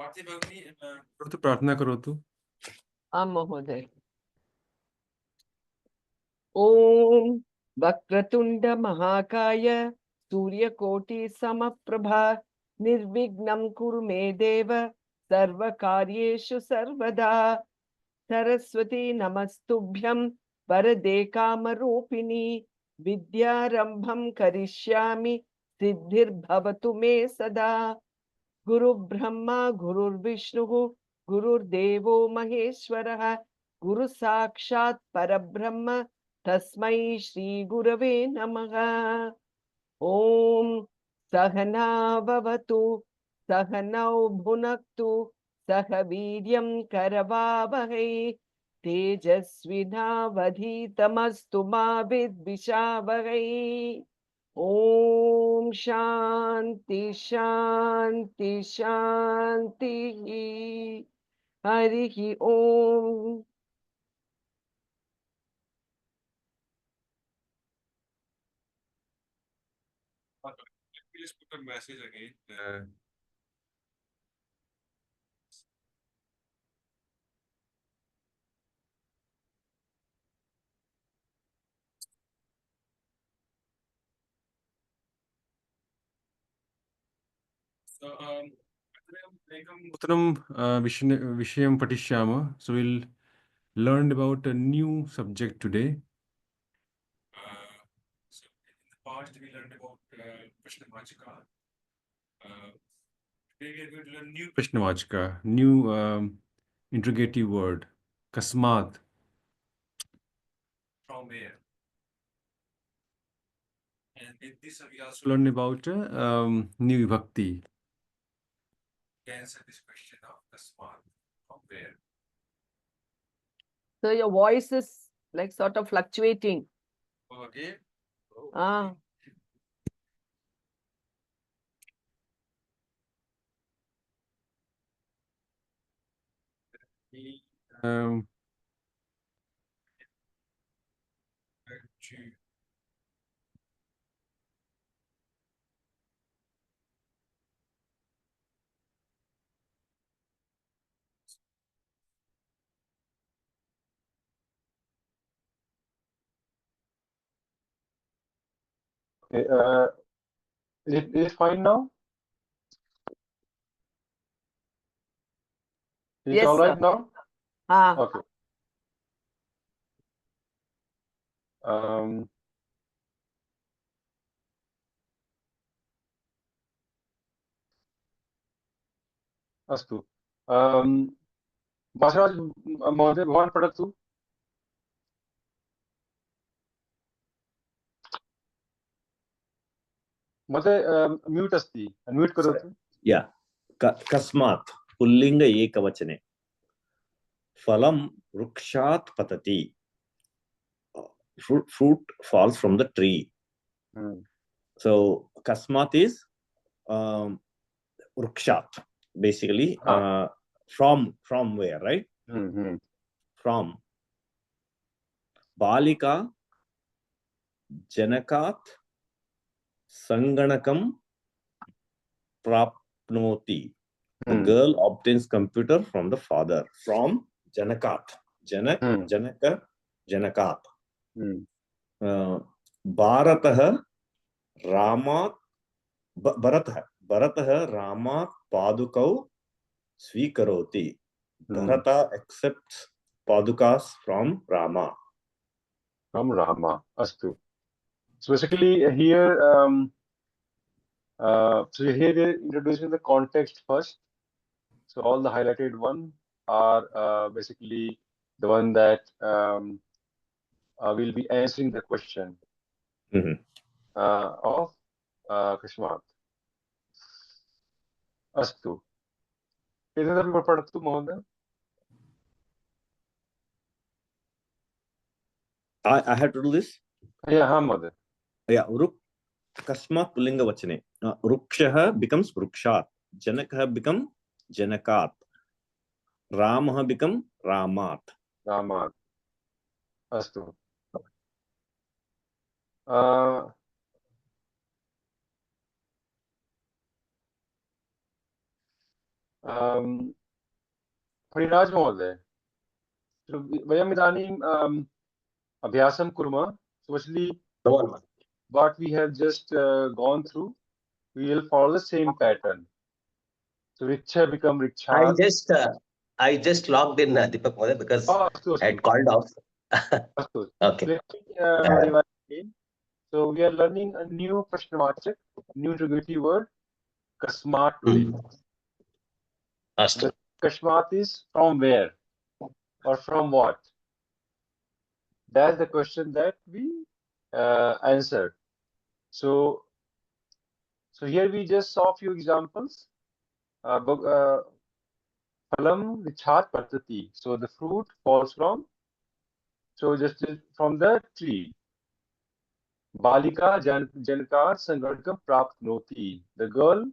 करोतु प्रार्थना करोतु। आं महोदय। ॐ वक्रतुण्ड महाकाय सूर्यकोटि समप्रभा निर्विघ्नं कुरु मे देव सर्वकार्येषु सर्वदा। सरस्वती नमस्तुभ्यं वरदे कामरूपिणी विद्यारम्भं करिष्यामि सिद्धिर्भवतु मे सदा। गुरु ब्रह्मा गुरुर्विष्णुः गुरुर्देवो महेश्वरः गुरु साक्षात् परब्रह्म तस्मै श्री गुरवे नमः। ओम सहना भवतु सहनौ भुनक्तु सह वीर्यं करवावहै तेजस्विनावधीतमस्तु मा विद्विषावहै। ओम शांति शांति शांति। हरि ओम। Please put a message again. Vishayam Patishyama. So we'll learn about a new subject today. So in the past we learned about Krishnavachika. Today we are going to learn new Krishnavachika, new interrogative word, Kasmat. From where? And in this we also learn about new Vibhakti. Answer this question of Kasmat. From where? So your voice is like sort of fluctuating. Okay. Ah. Um, Okay, is it fine now? Is it Yes, all right sir. now? Ah. Okay. अस्तु भाषराज महोदय भवान् पठतु। महोदय mute अस्ति, unmute करोतु। या कस्मात् pulling एकवचने फलं वृक्षात् पतति, fruit falls from the tree. So kasmat is vrukshat, basically from where, right? From balika janakat sanganakam prapnoti. The girl obtains computer from the father. From janakat, janaka janakat. Bharatah Ramat Bharatah Ramat Padukau Svikaroti. Bharata accepts Padukas from Rama. From Rama. Astu. So basically here, so here we're introducing the context first. So all the highlighted one are basically the one that will be answering the question of Kashmat. Astu. Is पढ़तु महोदय? I have to do this? Yeah, महोदय. Yeah, Kasmat Pullinga Vachane. Rukshaha becomes Vrukshat. Janakah become Janakat. Ramaha become Ramat. Ramat. Astu. Parinaj Mohoday. So, vayam idanim abhyasam kurma. So, actually, what we have just gone through, we will follow the same pattern. So, Richa become Richard. I just logged in, Deepak Mohoday, because Oh, I had called off. astu. Okay. Let me revise again. So, we are learning a new Prashnavachak, new interrogative word, Kasmat today. Astu. The Kasmat is from where or from what? That's the question that we answered. So here we just saw a few examples. Phalam vichat patati. So the fruit falls from, so just from the tree. Balika jankar sangarkam prapnoti. The girl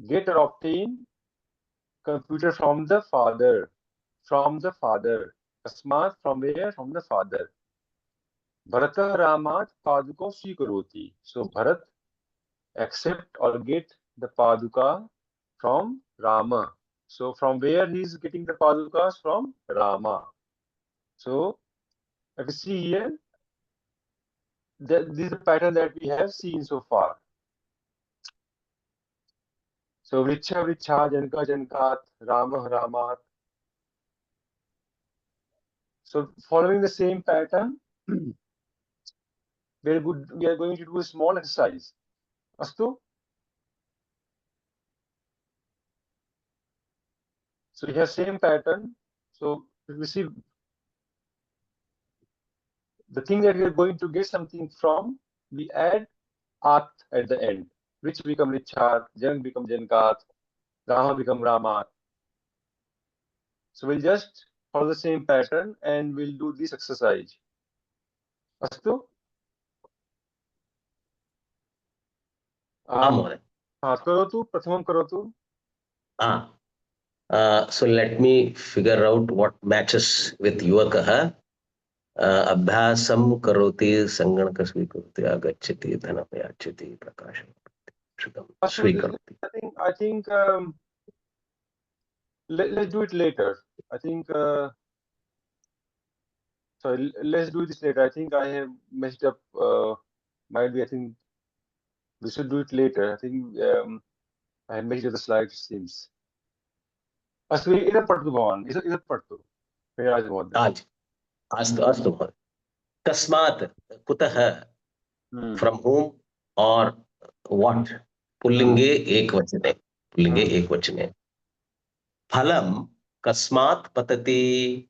get or obtain computer from the father. From the father. Kasmat, from where? From the father. Bharata ramat paduko swikaroti. So Bharat accept or get the paduka from Rama. So from where he is getting the padukas? From Rama. So if you see here, this is the pattern that we have seen so far. So Vricha Vricha, Janka Jankat, Rama Ramat. So following the same pattern, we are going to do a small exercise. Astu? So we have same pattern. So if we see the thing that we are going to get something from, we add at the end, which become Richat, Jan become Jankat, Rama become Ramat. So we'll just follow the same pattern and we'll do this exercise. Astu? Karotu, Prathamam Karotu. So let me figure out what matches with Yuvakaha. Abhyasam karoti sanganaka swikaroti agacchati dhanapayachati prakasham swikaroti. I think let's do it later. I think sorry, let's do this later. I think I have messed up. Might be. I think we should do it later. I think I have messed up the slide. It seems. Astu, इधर पढ़ दो भगवान. इधर पढ़ दो. फिर आज बहुत. आज. अस्तु. Kasmat, kutah, from whom or what? Pullinge ekvachane. Pullinge ekvachane. Phalam, kasmat patati.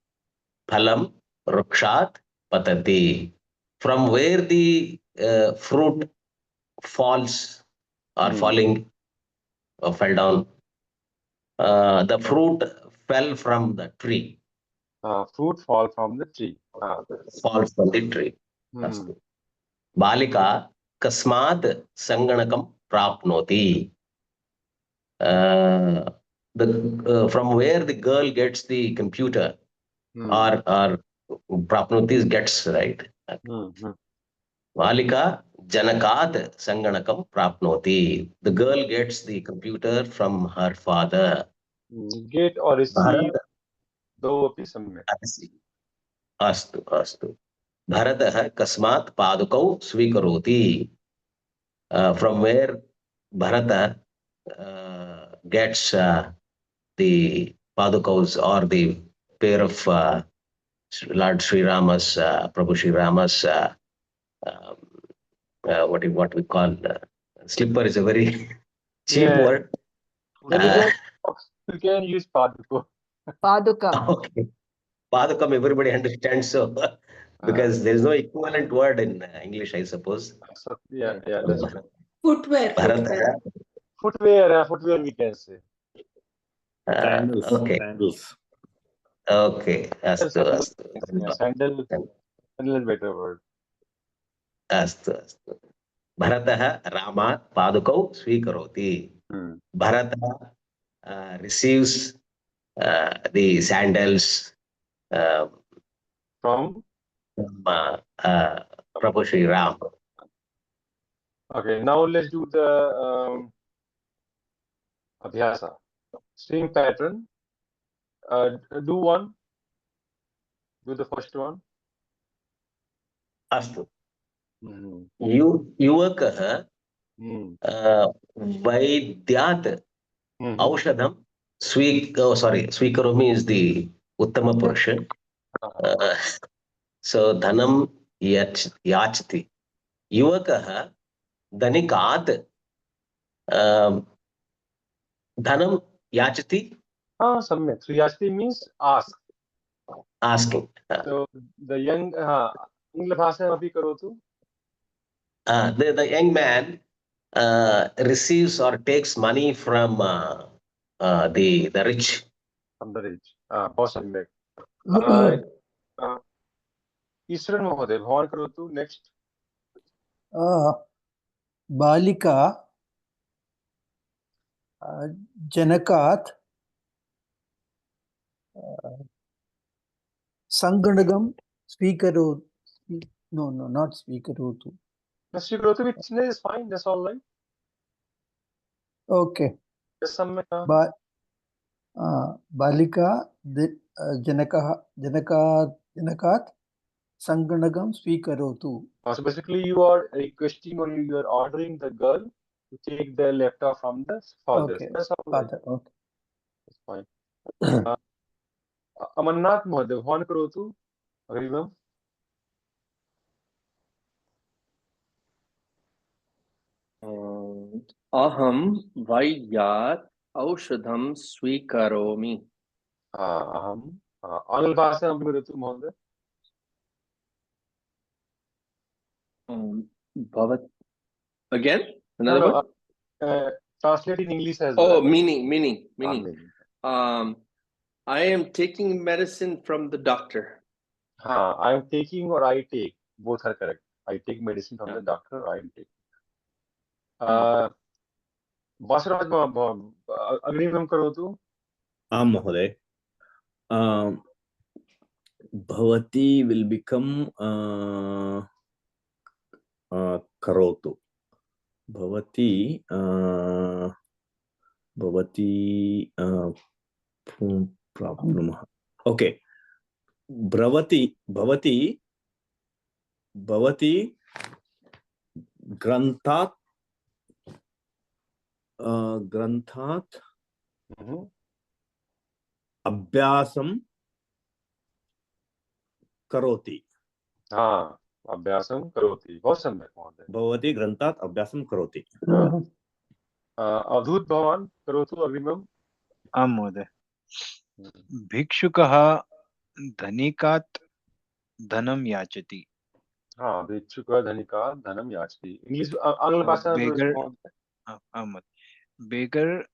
Phalam, rukshat patati. From where the fruit falls or falling or fell down. The fruit fell from the tree. Fruit fall from the tree. Falls from the tree. Balika kasmad sanganakam prapnoti. From where the girl gets the computer or prapnoti gets, right? Balika janakat sanganakam prapnoti. The girl gets the computer from her father. Get or receive. दो अपि सम्यक्. अस्तु. Bharatah kasmat padukau swikaroti. From where Bharata gets the padukaus or the pair of Lord Sri Rama's, Prabhu Sri Rama's, what we call slipper is a very cheap word. You can use paduka. Paduka. Okay. Padukam everybody understands, so because there is no equivalent word in English, I suppose. So, yeah, that's true. Footwear. Footwear we can say. Sandals. Okay. Sandals. Okay. Astu. Sandal is better word. Astu. Bharatah Rama Padukau Swikaroti. Bharata receives the sandals from Prabhu Sri Ram. Okay, now let's do the abhyasa. same pattern. Do one. Do the first one. अस्तु Hmm. युवकः Hmm. वैद्यात् Hmm. औषधं स्वीकरोमि is the uttama purusha. So dhanam yachati. युवकः धनिकात् dhanam yachati, Samyak. So yasti means ask. asking. So the young, English भाषा में भी करो तो. The young man receives or takes money from the rich. From the rich. बहुत सम्यक. ईश्वर महोदय भवान करो तो next. बालिका जनकात् सङ्गणकं स्वीकरोतु. No, not स्वीकरोतु. No, स्वीकरोतु which is fine. That's all right. Okay. Yes, सम्यक. बालिका जनकात् सङ्गणकं स्वीकरोतु. So basically, you are requesting or you are ordering the girl to take the laptop from the father. Okay. That's all right. Father. Okay. That's fine. Amarnath महोदय भवान करोतु अग्रिमम्. अहं वैद्यात् औषधं स्वीकरोमि. अहम् आङ्ग्लभाषां करोतु महोदय. भवत् again No, another no, one. Translate in English as Oh, well. meaning. Meaning. I am taking medicine from the doctor. I am taking or I take. Both are correct. I take medicine from the doctor or I am taking. बासराज अग्रिमं करोतु. आं महोदय. Bhavati will become karotu. Bhavati problem. Okay. Bhavati grantat abhyasam karoti. अभ्यासं करोति. बहुत सम्यक महोदय. भवती ग्रन्थात् अभ्यासं करोति. अवधूत भवान् करोतु अग्रिमम्. आं महोदय. भिक्षुकः धनिकात् धनं याचति. भिक्षुकः धनिकात् धनं याचति. इंग्लिश आङ्ग्लभाषा beggar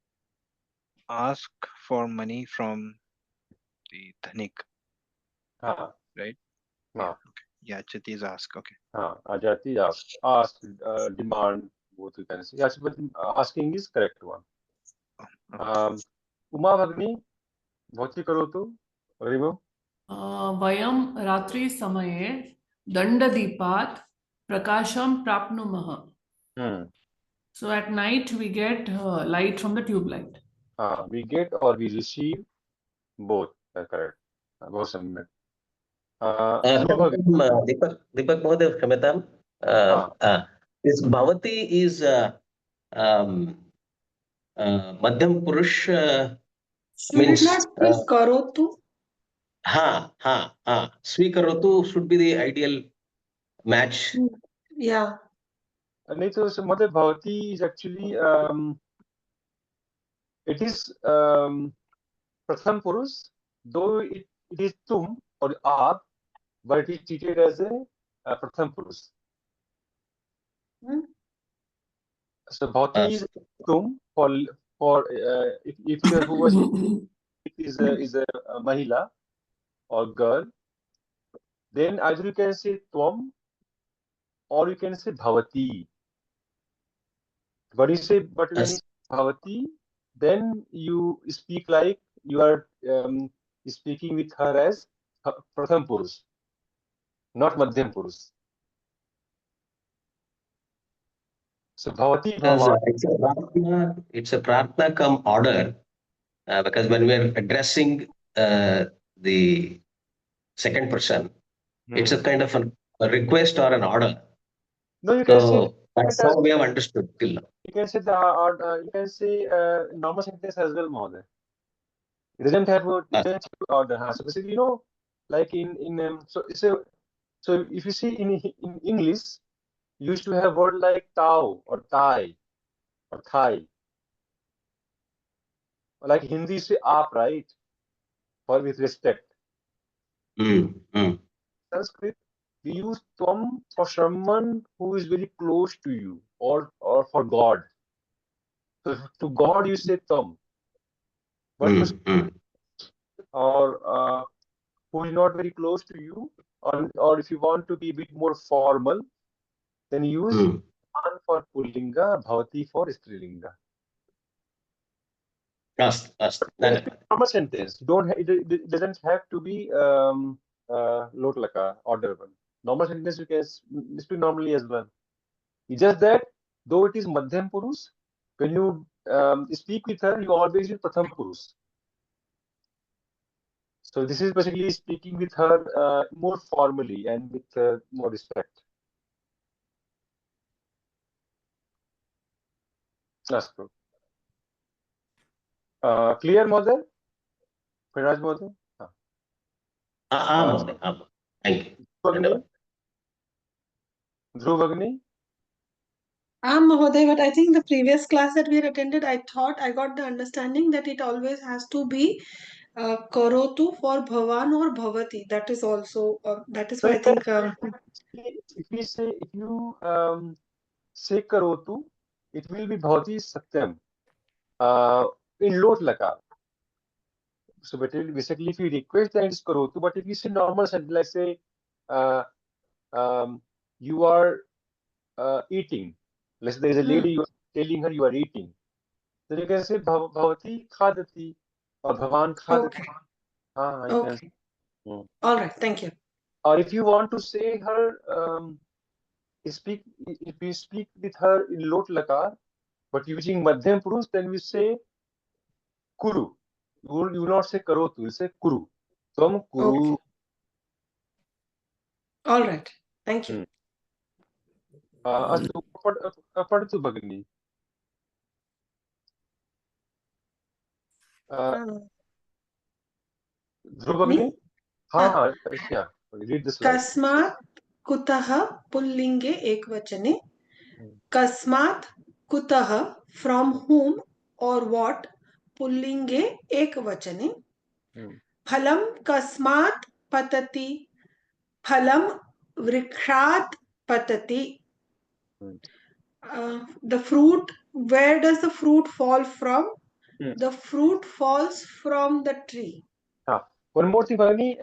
ask for money from the dhanik. Right? Okay. Yachati is ask. Okay. Ajati ask, demand, both you can say. Yes, but asking is correct one. Uma Bhagini, भवती करोतु अग्रिमम्. वयं रात्रि समये दण्डदीपात् प्रकाशं प्राप्नुमः. So at night we get light from the tube light. We get or we receive both. Correct. बहुत सम्यक. Deepak Mohoday, क्षम्यताम्. This Bhavati is Madhyam Purush means karotu. Swikarotu should be the ideal match. Yeah. नहीं तो मतलब Bhavati is actually it is Pratham Purush, though it is tum or aap, but it is treated as a Pratham Purush. So Bhavati is tum for if who was is a mahila or girl, then either you can say tvam or you can say Bhavati. But when you say Bhavati, then you speak like you are speaking with her as Pratham Purush, not Madhyam Purush. So Bhavati Bhavan. It's a prarthana come order. because when we are addressing the second person, it's a kind of a request or an order. No, you can say So that's how we have understood till now. you can say you can say normal sentence as well, Mohammed. It doesn't have order. So basically, you know, like so if you see in English, you used to have word like tau or thai or thai. Like Hindi, you say aap, right? For with respect. Sanskrit, we use tvam for someone who is very close to you, or for God. So to God you say tam. But or who is not very close to you, or if you want to be a bit more formal, then use an for Pullinga, Bhavati for Strilinga. Normal sentence. It doesn't have to be Lotlaka order one. Normal sentence you can speak normally as well. It's just that though it is Madhyam Purus, when you speak with her, you always use Pratham Purus. So this is basically speaking with her more formally and with more respect. That's true. Clear, Mother? Firaj Mother? Thank you. Dhruv Agni? Mahoday, but I think the previous class that we had attended, I thought I got the understanding that it always has to be karotu for bhavan or bhavati. That is also that is why I think. If you say karotu, it will be bhavati satyam in lot laka. So basically, if you request, then it's karotu. But if you say normal sentence, like say, you are eating. Let's say there is a lady, you are telling her you are eating. Then you can say bhavati khadati or bhavan khadati. Okay. All right. Thank you. Or if you want to say her, if you speak with her in lot lakar, but using madhyam purush, then we say kuru. You will not say karotu, you say kuru. Tvam kuru. All right. Thank you. अस्तु पठतु भगिनि ध्रुव भगिनि read the slide. कस्मात् कुतः पुल्लिंगे एकवचने कस्मात् कुतः from whom or what पुल्लिंगे एकवचने फलं कस्मात् पतति फलं वृक्षात् पतति the fruit, where does the fruit fall from? The fruit falls from the tree. One more thing, Bhagini,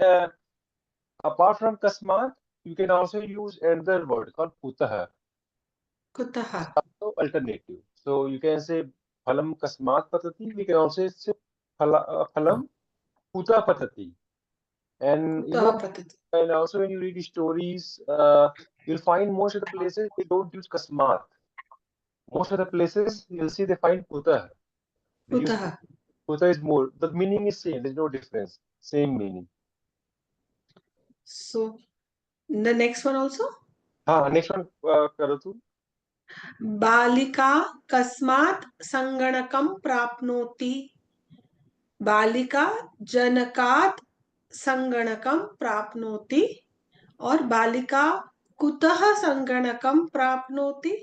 apart from kasmat, you can also use another word called kutaha. Kutaha. Also alternative. So you can say phalam kasmat patati. We can also say phalam kuta patati. And you know, and also when you read stories, you'll find most of the places they don't use kasmat. Most of the places you'll see they find kuta. Kuta is more. The meaning is same. There's no difference. Same meaning. So the next one also. Next one, Karatu. बालिका कस्मात् संगणकं प्राप्नोति बालिका जनकात् संगणकं प्राप्नोति और बालिका कुतः संगणकं प्राप्नोति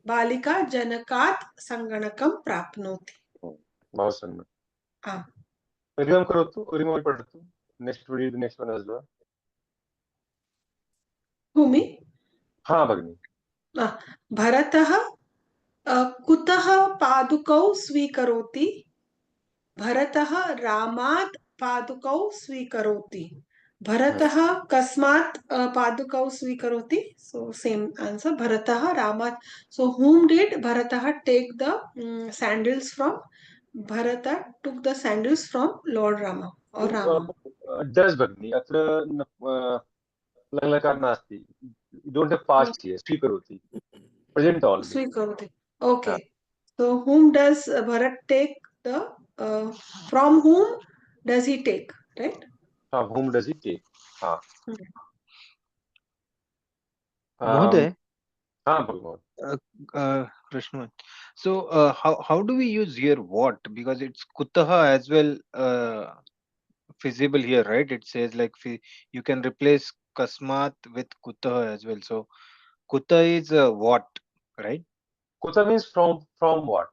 बालिका जनकात् संगणकं प्राप्नोति बहुत सुंदर रिमेम करो तो रिमेम पढ़ो next read the next one as well भूमि भगिनी भरतः कुतः पादुकौ स्वीकरोति भरतः रामात् पादुकौ स्वीकरोति भरतः कस्मात् पादुकौ स्वीकरोति so same answer भरतः रामात् so whom did भरतः take the sandals from Bharata took the sandals from Lord Rama or Rama does भगिनी अत्र लकार नास्ति you don't have past here स्वीकरोति present only स्वीकरोति okay so whom does Bharat take the from whom does he take, right? From whom does he take? Mohoday, Bhagavan. Krishna. So how do we use here what? Because it's kutaha as well feasible here, right? It says like you can replace kasmat with kutaha as well. So kuta is what, right? Kuta means from what?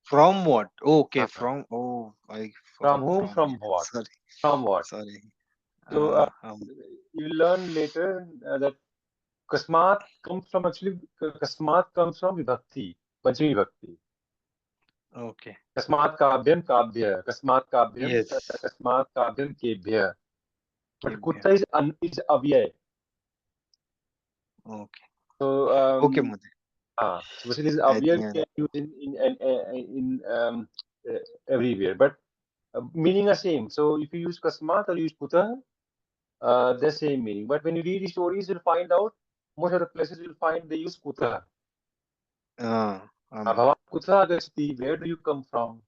From what? Oh, okay, from I From forgot whom? From what? Sorry, From what? sorry. So you learn later that kasmat comes from vibhakti, Panchami Vibhakti. Okay. Kasmat kavyam kavya, kasmat kavyam, Yes. kasmat kavyam kebhya. But Kebhya. kuta is avyay. Okay. So Okay, Mohoday. so basically this I avyay think can use in everywhere, but meaning are same. So if you use kasmat or use kuta, the same meaning. But when you read the stories, you'll find out most of the places you'll find they use kuta. Bhavan kuta agachati, where do you come from?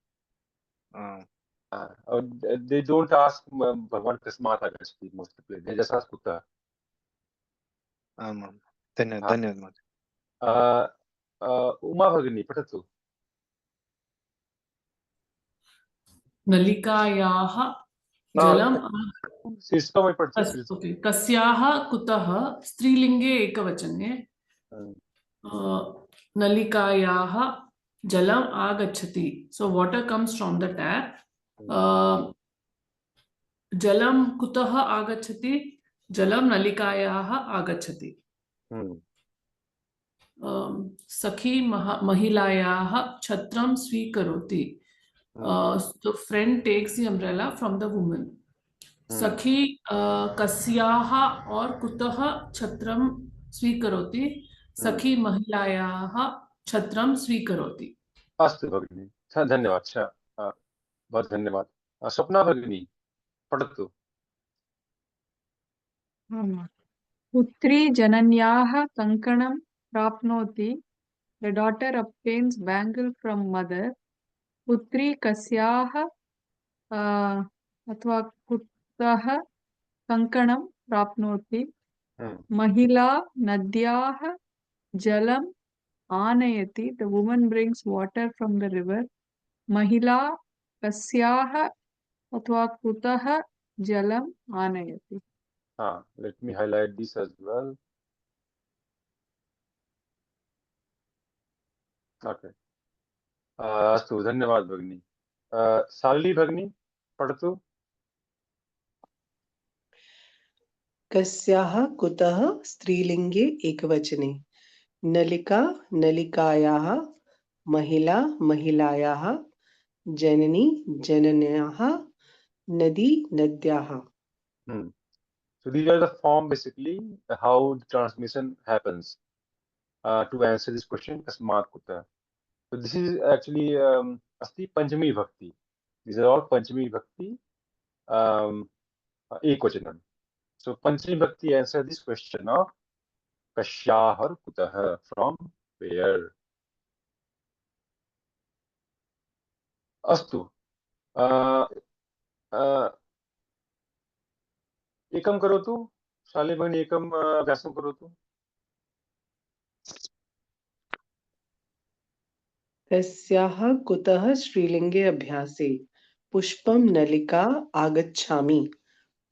They don't ask Bhavan kasmat agachati most of the place. They just ask kuta. धन्यवाद Mohoday. Uma Bhagini, patatu. नलिकायाः Now, जलम् system में पढ़ते okay कस्याः कुतः स्त्रीलिङ्गे एकवचने नलिकायाः जलम् आगच्छति so water comes from the tap जलं कुतः आगच्छति जलं नलिकायाः आगच्छति सखी महिलायाः छत्रं स्वीकरोति the friend takes the umbrella from the woman सखी कस्याः और कुतः छत्रं स्वीकरोति सखी महिलायाः छत्रं स्वीकरोति अस्तु भगिनि धन्यवाद बहुत धन्यवाद स्वप्ना भगिनी पठतु पुत्री जनन्याः कङ्कणं प्राप्नोति the daughter obtains bangle from mother पुत्री कस्याः अथवा कुतः कङ्कणं प्राप्नोति महिला नद्याः जलम् आनयति the woman brings water from the river महिला कस्याः अथवा कुतः जलम् आनयति let me highlight this as well. Okay. अस्तु धन्यवाद भगिनी शालिनी भगिनी पठतु कस्याः कुतः स्त्रीलिङ्गे एकवचने नलिका नलिकायाः महिला महिलायाः जननी जनन्याः नदी नद्याः So these are the form basically how the transmission happens to answer this question kasmat kuta. So this is actually asti Panchami Bhakti. These are all Panchami Bhakti ekvachanam. So Panchami Bhakti answer this question of kasyah or kutah, from where. Astu. एकं करोतु शाले भगिनी एकं अभ्यासं करोतु कस्याः कुतः स्त्रीलिङ्गे अभ्यासे पुष्पं नलिका आगच्छामि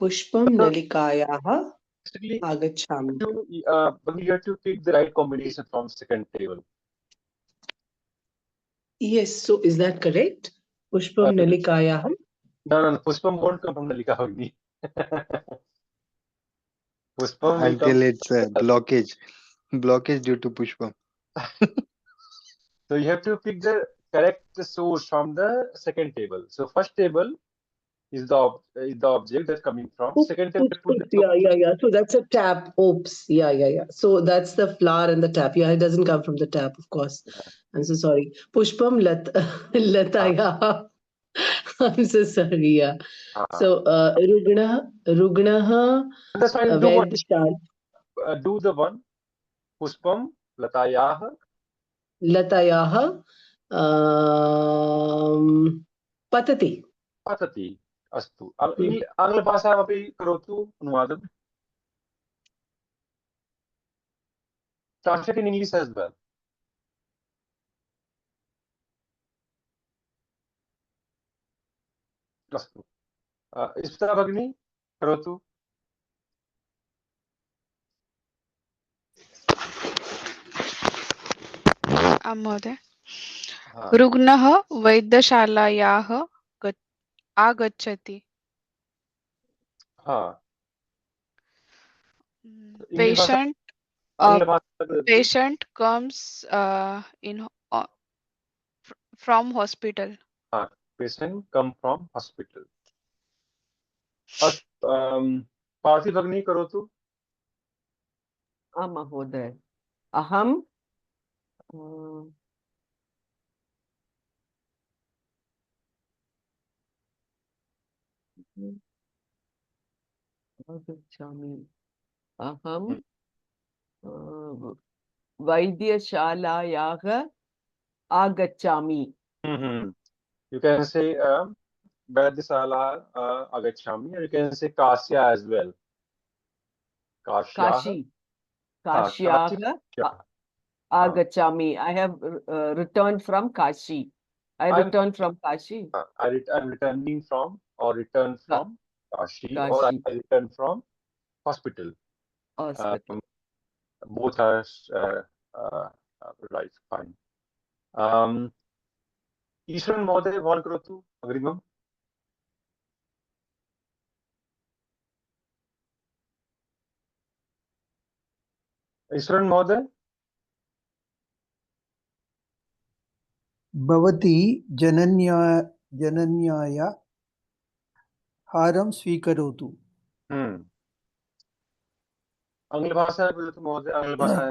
पुष्पं नलिकायाः आगच्छामि but you have to pick the right combination from second table. Yes, so is that correct? Pushpam nalikayah? No, Pushpam won't come from Nalika Bhagini. Pushpam will Until come. it's blockage due to Pushpam. So you have to pick the correct source from the second table. So first table is the object that's coming from. Second table, Yeah. So that's a tap. Oops. Yeah. So that's the flower and the tap. Yeah, it doesn't come from the tap, of course. Yeah. I'm so sorry. Pushpam lataya. I'm so sorry. Yeah. So Rugnaha. That's fine. Where the start? Do the one. Pushpam latayah. Latayah. Patati. पतति अस्तु आङ्ग्लभाषामपि करोतु अनुवादं translate in English as well अस्तु इष्टा भगिनी करोतु महोदय हाँ रुग्णः वैद्यशालायाः आगच्छति हाँ इंग्लिश भाषा patient आंग्ल भाषा patient comes in from hospital. हाँ patient come from hospital अस्तु पार्थी भगिनी करोतु महोदय अहं आगच्छामि अहं वैद्यशालायाः आगच्छामि you can say वैद्यशाला आगच्छामि or you can say काश्या as well काश्याः काश्याः आगच्छामि I have returned from Kashi. I returned from Kashi. I'm returning from or return from Kashi or I return from hospital. Both are right, fine. Ishwaran महोदय भवान् करोतु अग्रिमम् ईश्वरन् महोदय भवती जनन्याय हारं स्वीकरोतु आङ्ग्लभाषा वदतु महोदय आङ्ग्लभाषा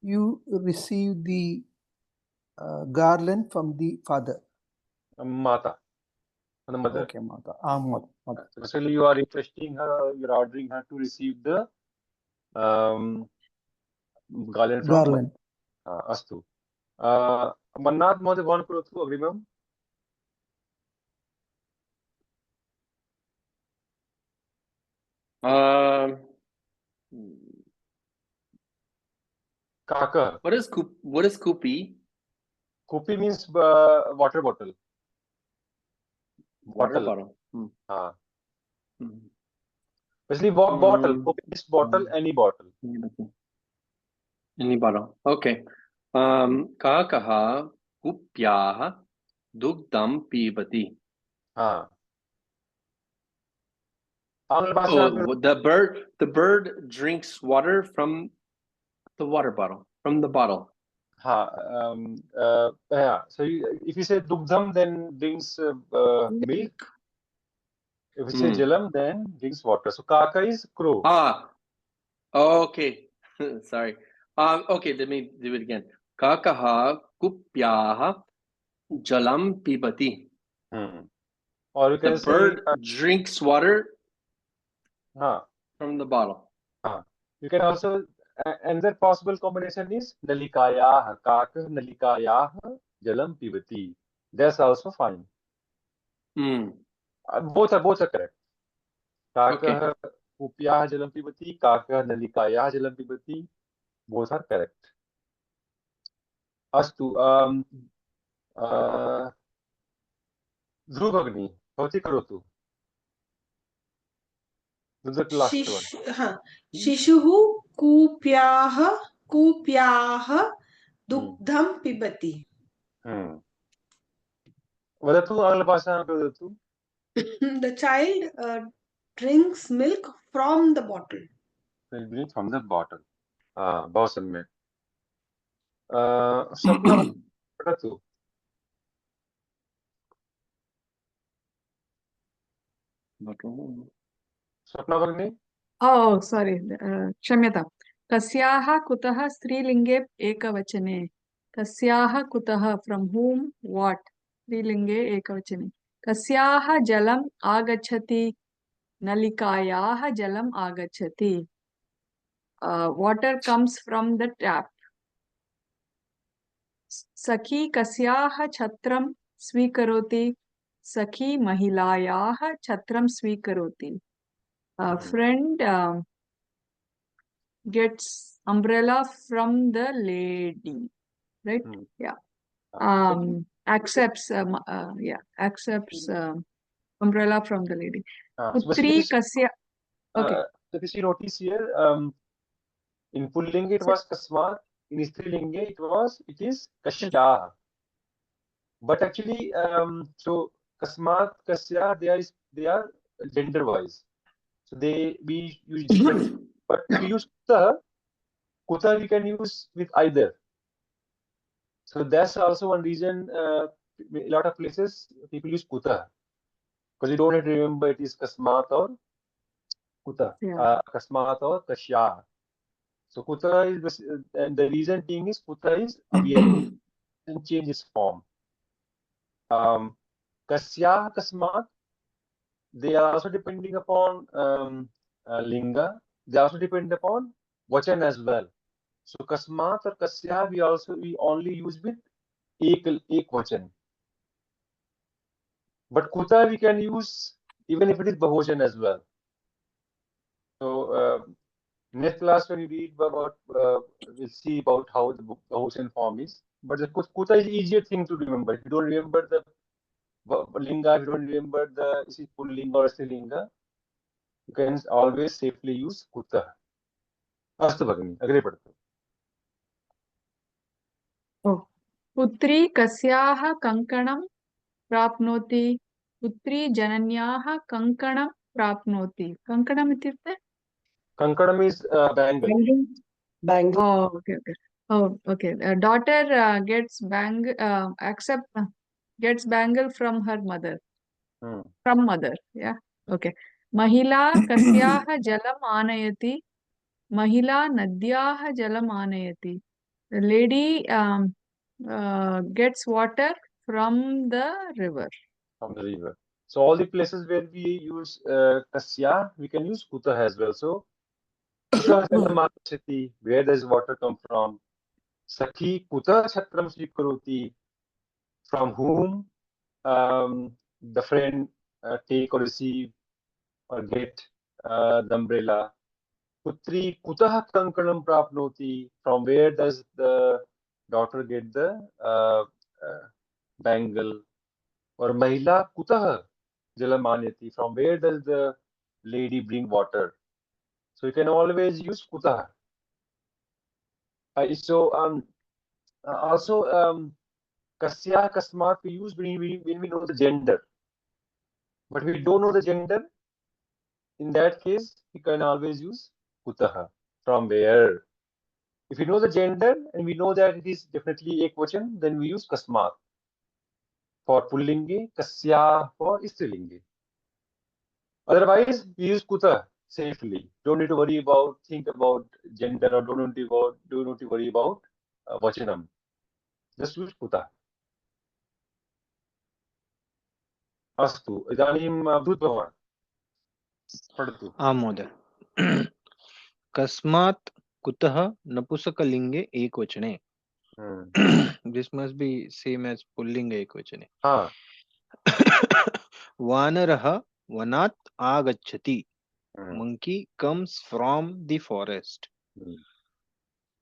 you receive the garland from the father. माता the mother. Okay, mata. Mata. So basically you are requesting her, you're ordering her to receive the garland from Garland. अस्तु मन्नाथ महोदय भवान् करोतु अग्रिमम् Kaka. What is Kupi? Kupi means water bottle. Water bottle. Especially what bottle? Kupi means bottle, any bottle. Any bottle. Okay. Kakaha kupyaha dugdam pibati. Oh, the bird drinks water from the water bottle, from the bottle. Yeah. So if you say dugdam, then drinks milk. If you say jalam, then drinks water. So kaka is crow. Okay. Sorry. Okay, let me do it again. Kakaha kupyaha jalam pibati. Or you can the bird drinks water from the bottle. You can also another possible combination is nalikayah, kaka nalikayah jalam pibati. That's also fine. Both are correct. Kaka kupyah jalam pibati, kaka nalikayah jalam pibati. Both are correct. Astu Dhruvagni, भवती करोतु. The last one. शिशुः कूप्याः दुग्धं पिबति. वदतु आङ्ग्लभाषायां वदतु. The child drinks milk from the bottle. Milk from the bottle. बहु सम्यक्. स्वप्ना वदतु. स्वप्ना भगिनी. Oh, sorry. क्षम्यतां. कस्याः कुतः स्त्रीलिङ्गे एकवचने. कस्याः कुतः from whom what स्त्रीलिङ्गे एकवचने. कस्याः जलम् आगच्छति नलिकायाः जलम् आगच्छति. Water comes from the tap. सखी कस्याः छत्रं स्वीकरोति सखी महिलायाः छत्रं स्वीकरोति friend gets umbrella from the lady, right? Yeah. Accepts accepts umbrella from the lady. Putri kasya. Okay. So if you notice here, in Pullinga it was Kasmat, in Strilinga it is Kashya. But actually, so Kasmat, Kasya, they are gender wise. So we use different. But if we use Kuta we can use with either. So that's also one reason a lot of places people use Kuta. Because you don't have to remember it is Kasmat or Kuta. Kasmat or Kashya. So Kuta is, and the reason being is Kuta is aware and change its form. Kasya, Kasmat, they are also depending upon Linga. They also depend upon Vachan as well. So Kasmat or Kasya we only use with Ek Vachan. But Kuta we can use even if it is Bahochan as well. So next class when you read about, we'll see about how the Bahochan form is. But the Kuta is easier thing to remember. If you don't remember the Linga, if you don't remember the Pullinga or Strilinga, you can always safely use Kuta. अस्तु भगिनि अग्रे पठतु. पुत्री कस्याः कङ्कणं प्राप्नोति पुत्री जनन्याः कङ्कणं प्राप्नोति कङ्कणम् इत्युक्ते Kankanam is bangle. Oh, okay. Daughter gets gets bangle from her mother. From mother, yeah. Okay. Mahila kasyaah jalam aanayati. Mahila nadyah jalam aanayati. The lady gets water from the river. From the river. So all the places where we use kasya, we can use kuta as well. So kuta jalam aanayati. Where does water come from? Sakhi kuta chhatram svikaroti. From whom the friend take or receive or get the umbrella. Putri kutah kankanam prapnoti. From where does the daughter get the bangle? Or mahila kutah jalam aanati. From where does the lady bring water? So you can always use kutah. Also kasya kasmat we use when we know the gender. But we don't know the gender. In that case, we can always use kutaha. From where? If we know the gender and we know that it is definitely ekvachan, then we use kasmat for pullingi, kasya for strilingi. Otherwise, we use kuta safely. Don't need to worry about, think about gender or don't need to worry about vachanam. Just use kuta. Astu. Idanim Abdut Bhavan. पढ़तु. महोदय. कस्मात् कुतः नपुंसकलिंगे एकवचने. This must be same as pullinga ekvachane. Vanarah vanat agacchati. Monkey comes from the forest.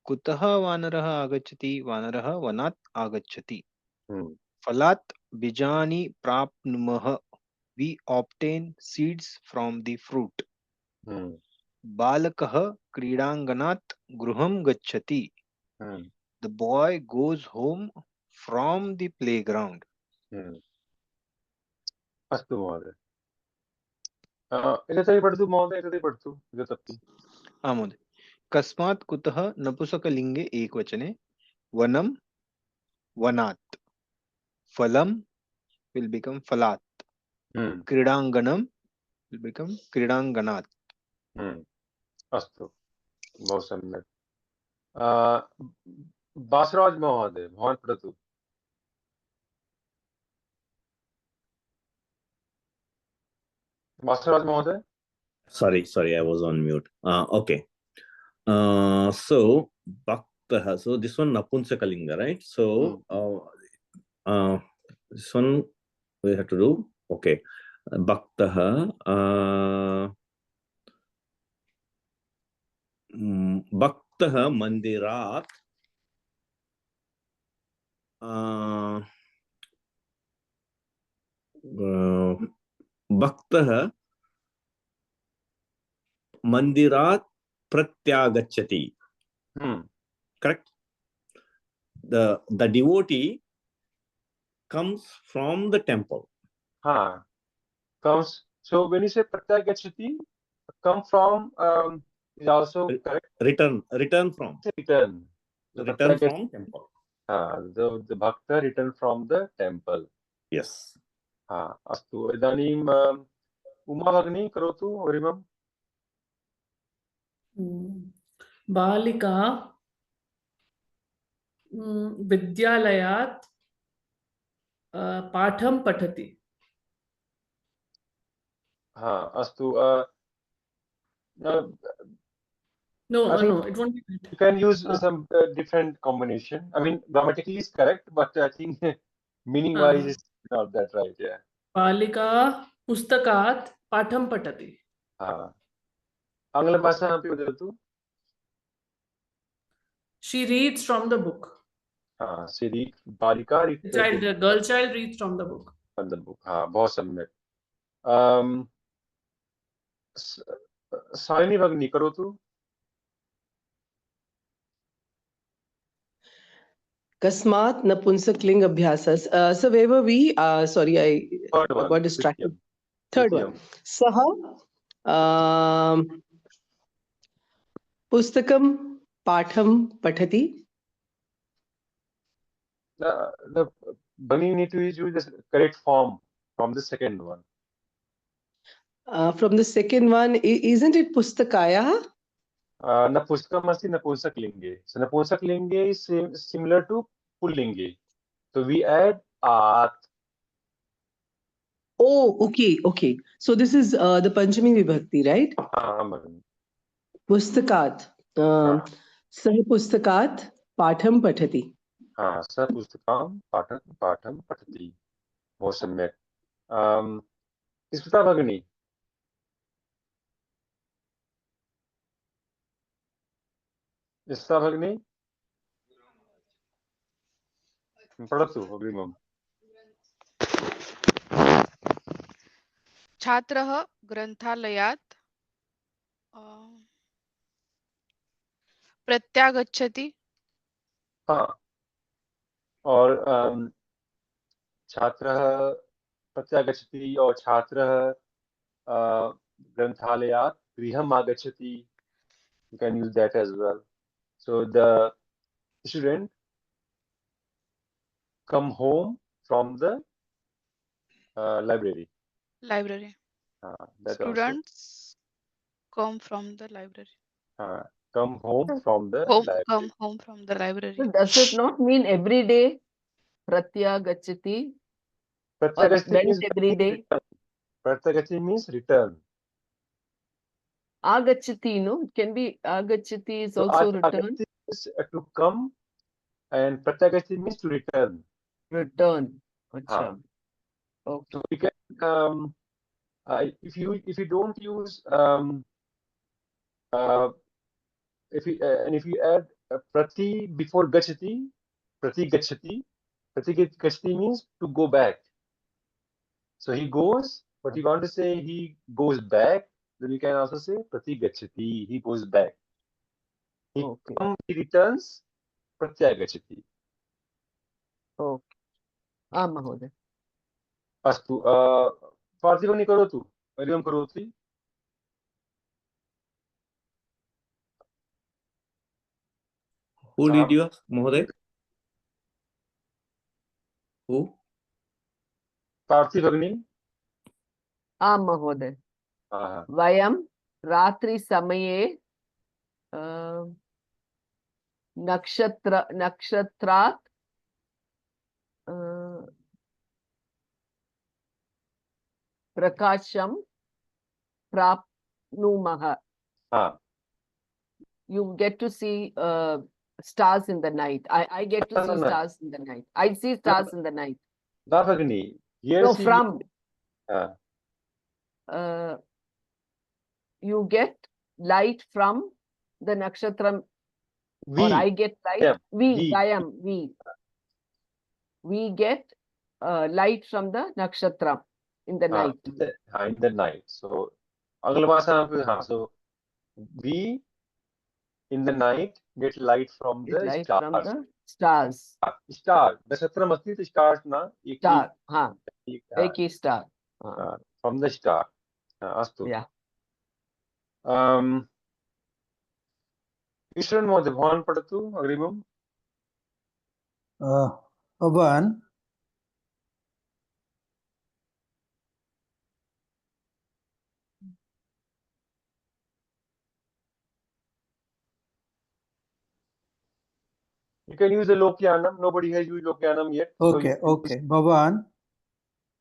Kutah vanarah agacchati. Vanarah vanat agacchati. Falat bijani prapnumah. We obtain seeds from the fruit. Balakah kridanganat gruham gacchati. The boy goes home from the playground. अस्तु महोदय. एतत् पठतु महोदय, एतत् पठतु एतदपि. महोदय. कस्मात् कुतः नपुंसकलिंगे एकवचने. वनम वनात्. फलम will become falat. Kridanganam will become kridanganat. अस्तु, बहु सम्यक्. बासराज महोदय, भवान् पठतु. बासराज महोदय. Sorry, I was on mute. Okay. So Bhaktaha. So this one Napunsakalinga, right? So this one we have to do. Okay. Bhaktaha. Bhaktaha Mandirat. Bhaktaha Mandirat Pratyagachati. Correct? The devotee comes from the temple. Comes. So when you say Pratyagachati, come from is also correct. Return from. Return. Return from temple. The Bhakta return from the temple. Yes. अस्तु इदानीं उमा भगिनी करोतु अग्रिमम् बालिका विद्यालयात् पाठं पठति. अस्तु No, it won't be right. You can use some different combination. I mean, grammatically is correct, but I think meaning-wise is not that right. Yeah. बालिका पुस्तकात् पाठं पठति. आङ्ग्लभाषामपि वदतु. She reads from the book. She reads. बालिका reads. The girl child reads from the book. From the book. बहुत सम्यक्. शालिनी भगिनी करोतु. Kasmat Napunsakling Abhyasas. So where were we? Sorry, I got distracted. Third one. Saha Pustakam Patham Pathati. The Bani need to use the correct form from the second one. From the second one, isn't it Pustakaya? Napustakam asti Napunsaklinge. So Napunsaklinge is similar to Pullinge. So we add at. Oh, okay. So this is the Panchami Vibhakti, right? Pustakat. Sah Pustakat Patham Pathati. Sah Pustakam Patham Pathati. बहुत सम्यक. स्मिता भगिनी. स्मिता भगिनी. पठतु अग्रिमम्. छात्रः ग्रन्थालयात् प्रत्यागच्छति. और छात्रः प्रत्यागच्छति और छात्रः ग्रन्थालयात् गृहम् आगच्छति. You can use that as well. So the student come home from the library. Students come from the library. Come home from the library. Come home from the library. So does it not mean every day? Pratyagachati. Pratyagachati means every day. Pratyagachati means return. Agachati, no? It can be agachati is also return. Agachati is to come, and Pratyagachati means to return. Return. Achha. Okay. So we can if you don't use if you add prati before gachati, prati gachati means to go back. So he goes, but you want to say he goes back, then you can also say prati gachati, he goes back. He comes, he returns, pratyagachati. Okay. Mahoday. Astu. Parthivani karotu. Ariam karoti. Who did you ask, Mahoday? Who? Parthivani. Mahoday. Vayam Ratri Samaye Nakshatrat Prakasham Prapnumaha. You get to see stars in the night. I get to see no. stars in the night. I see stars in the night. Na Bhagini. Here No, see from uh, you get light from the nakshatram, we. or I get light. Yeah, We get light from the nakshatram in the night. In the night. So, so we in the night get light from Get the light stars. from the stars. Star. Nakshatra masti to stars na. Star. Eki star. From the star. Astu. Yeah. Ishran Mohdey, Bhavan Padatu, Agrimam. Bhavan, You can use the Lokyanam. Nobody has used Lokyanam yet. okay, okay. Bhavan,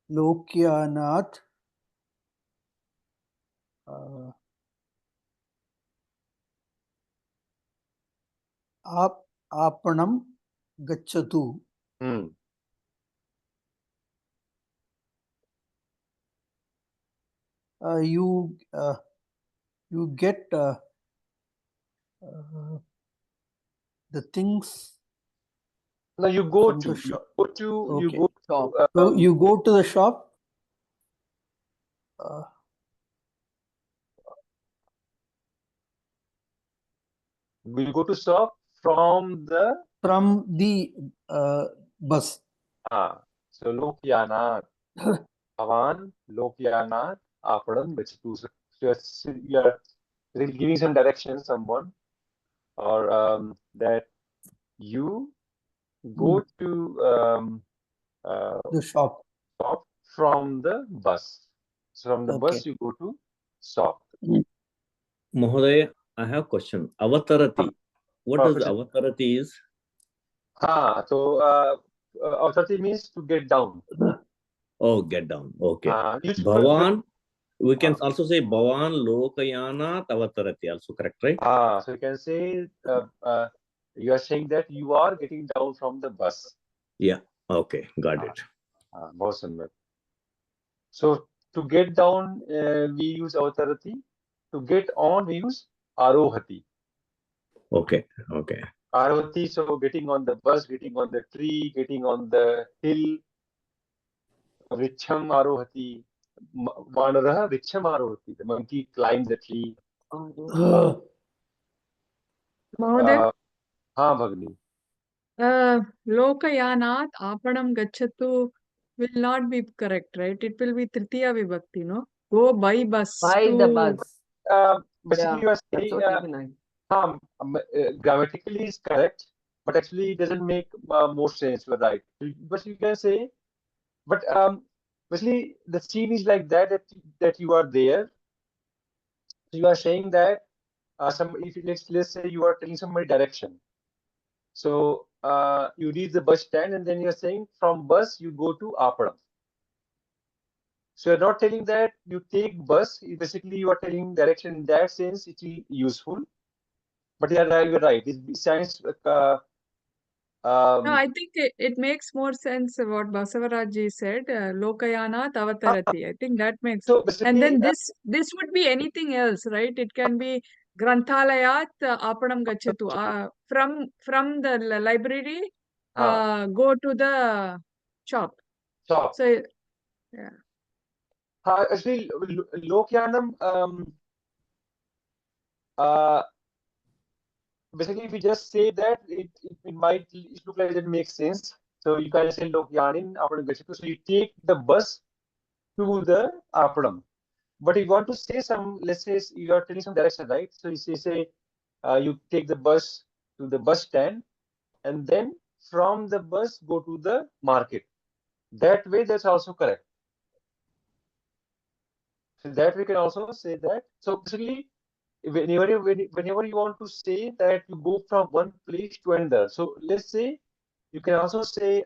Lokyanath, Apanam Gachatu. You get the things. No, you go from to. the shop. You go to. So you go to the shop. Will go to shop from the bus. So Lokyanat. Bhavan Lokyanat Apadam Gachatu. So you are giving some direction someone, or that you go to the shop from the bus. So from the bus you go to shop. Mahodaya, I have a question. Avatarati. What does avatarati is? So avatarati means to get down. Oh, get down. Okay. Bhavan, we can also say Bhavan Lokayana Avatarati, also correct, right? So you can say you are saying that you are getting down from the bus. Yeah. Okay. Got it. Awesome. So to get down, we use avatarati. To get on, we use arohati. Okay. Okay. Arohati, so getting on the bus, getting on the tree, getting on the hill. Vricham arohati. Vanaraha Vricham arohati. The monkey climbs the tree. Mahoday? Bhagini. Lokayanat Apanam Gachatu will not be correct, right? It will be Tritiya Vibhakti, no? Go by bus. By the bus. Basically, you are saying grammatically is correct, but actually it doesn't make more sense. You're right. But you can say, but basically the scene is like that you are there. So you are saying that let's say you are telling somebody direction. So you reach the bus stand and then you're saying from bus you go to Apadam. So you're not telling that you take bus. Basically, you are telling direction in that sense. It is useful. But you're right. It sounds. No, I think it makes more sense what Basavarajji said. Lokayana Avatarati. I think that makes. So and then this would be anything else, right? It can be Granthalayat Apanam Gachatu. From the library, go to the shop. Shop. So yeah. Actually, Lokyanam. Basically, if we just say that, it might look like it makes sense. So you can say Lokyanin Apadam Gachatu. So you take the bus to the Apadam. But if you want to say let's say you are telling some direction, right? So you say you take the bus to the bus stand, and then from the bus go to the market. That way, that's also correct. So that we can also say that. So basically, whenever you want to say that you go from one place to another. So let's say you can also say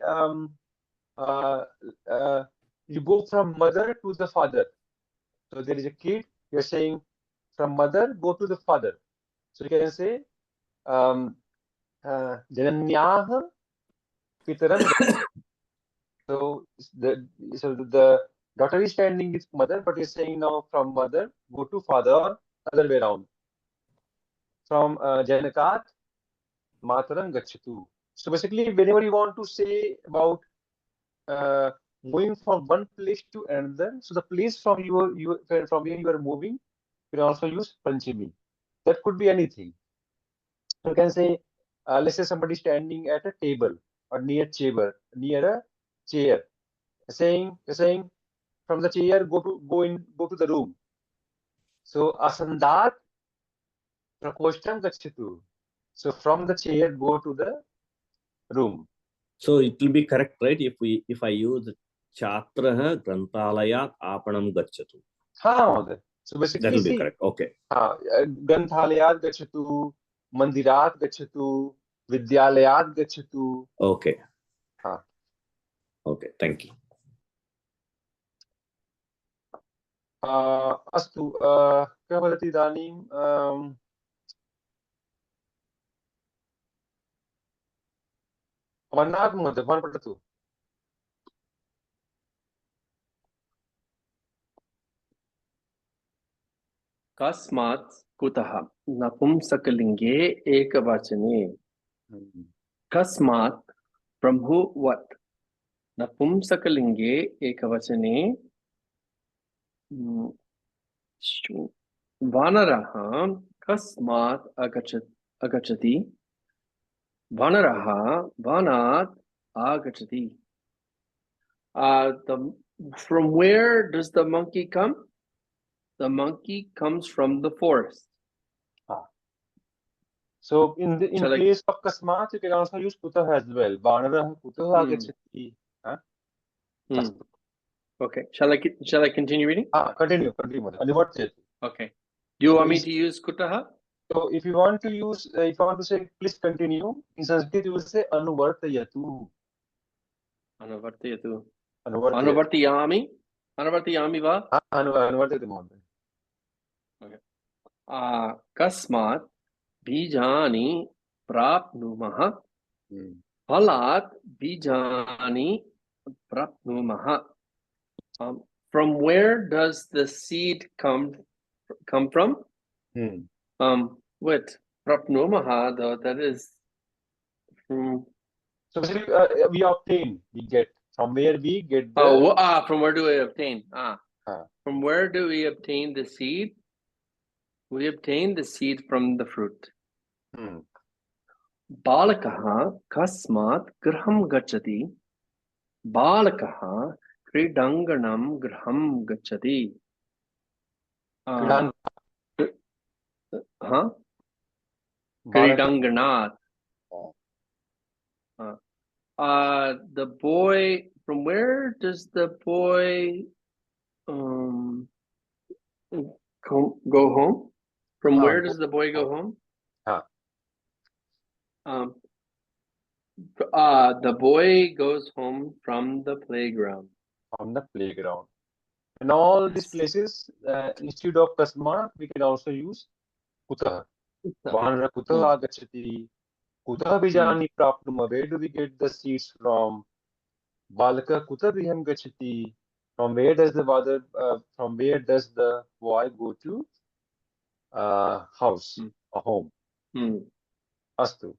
you go from mother to the father. So there is a kid. You're saying from mother go to the father. So you can say Jananyaha Pitaram. So the daughter is standing with mother, but is saying now from mother go to father or other way around. From Janakat Mataram Gachatu. So basically, whenever you want to say about moving from one place to another, so the place from from where you are moving, you can also use Panchami. That could be anything. So you can say, let's say somebody standing at a table or near a chair, saying from the chair go to the room. So asandat prakoshtam gachatu. So from the chair go to the room. So it will be correct, right? If I use Chatraha Grantalayat Apanam Gachatu. So basically, that will be correct. Okay. Granthalayat gachatu, Mandirat gachatu, Vidyalayat gachatu. Okay. Okay, thank you. अस्तु कः वदति इदानीं अमरनाथ महोदय भवान् पठतु कस्मात् कुतः नपुंसकलिङ्गे एकवचने कस्मात् from who what नपुंसकलिङ्गे एकवचने वानरः कस्मात् अगच्छति वानरः वनात् आगच्छति from where does the monkey come? The monkey comes from the forest. So in place of kasmat you can also use kutah as well. Vanarah kutah agachati. Okay. Shall I continue reading? Continue. Okay. Do you want me to use kutah? So if you want to say please continue, in Sanskrit you will say anuvartayatu. Anuvartayatu. Anuvartayami. Anuvartayami va? Anuvartayatu mohoday. Okay. Kasmat bijani prapnumah. Phalat bijani prapnumah. From where does the seed come from? What prapnumah though? That is from. So basically, we get. From where we get the. From where do we obtain? From where do we obtain the seed? We obtain the seed from the fruit. Balakaha kasmat graham gachati. Balakaha kridanganam graham gachati. Kridanganat. The boy, from where does the boy go home? From where does the boy go home? The boy goes home from the playground. From the playground. In all these places, instead of kasma, we can also use kutah. Vanara kutah agachati. Kutah bijani prapnuma. Where do we get the seeds from? Balaka kutah biham gachati. From where does the boy go to house or home? Astu.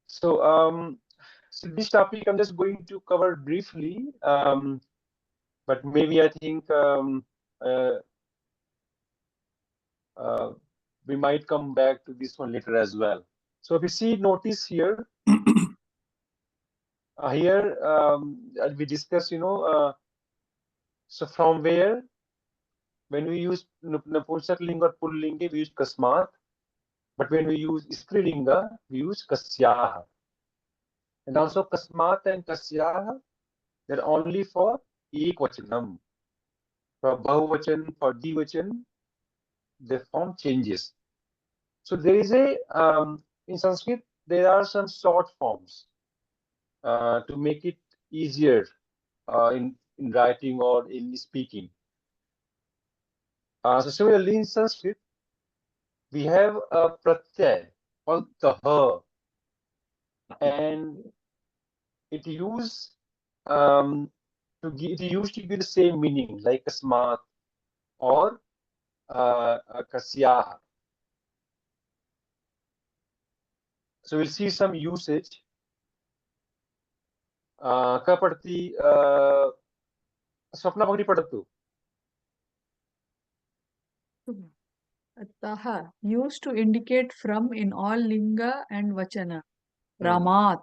So this topic I'm just going to cover briefly, but maybe I think we might come back to this one later as well. So if you see, notice here, we discuss, so from where, when we use Napumsak-linga or Pullinga, we use Kasmat, but when we use Strilinga, we use Kasyaha. And also Kasmat and Kasyaha, they're only for Ekvachanam. For Bahuvachan, for Dvachan, the form changes. So there is in Sanskrit, there are some short forms to make it easier in writing or in speaking. So similarly in Sanskrit, we have a pratyay called taha, and it used it used to give the same meaning like kasmat or kasyah. So we'll see some usage. Ka padti Swapna Bhagri padatu. Taha used to indicate from in all linga and vachana. Ramat,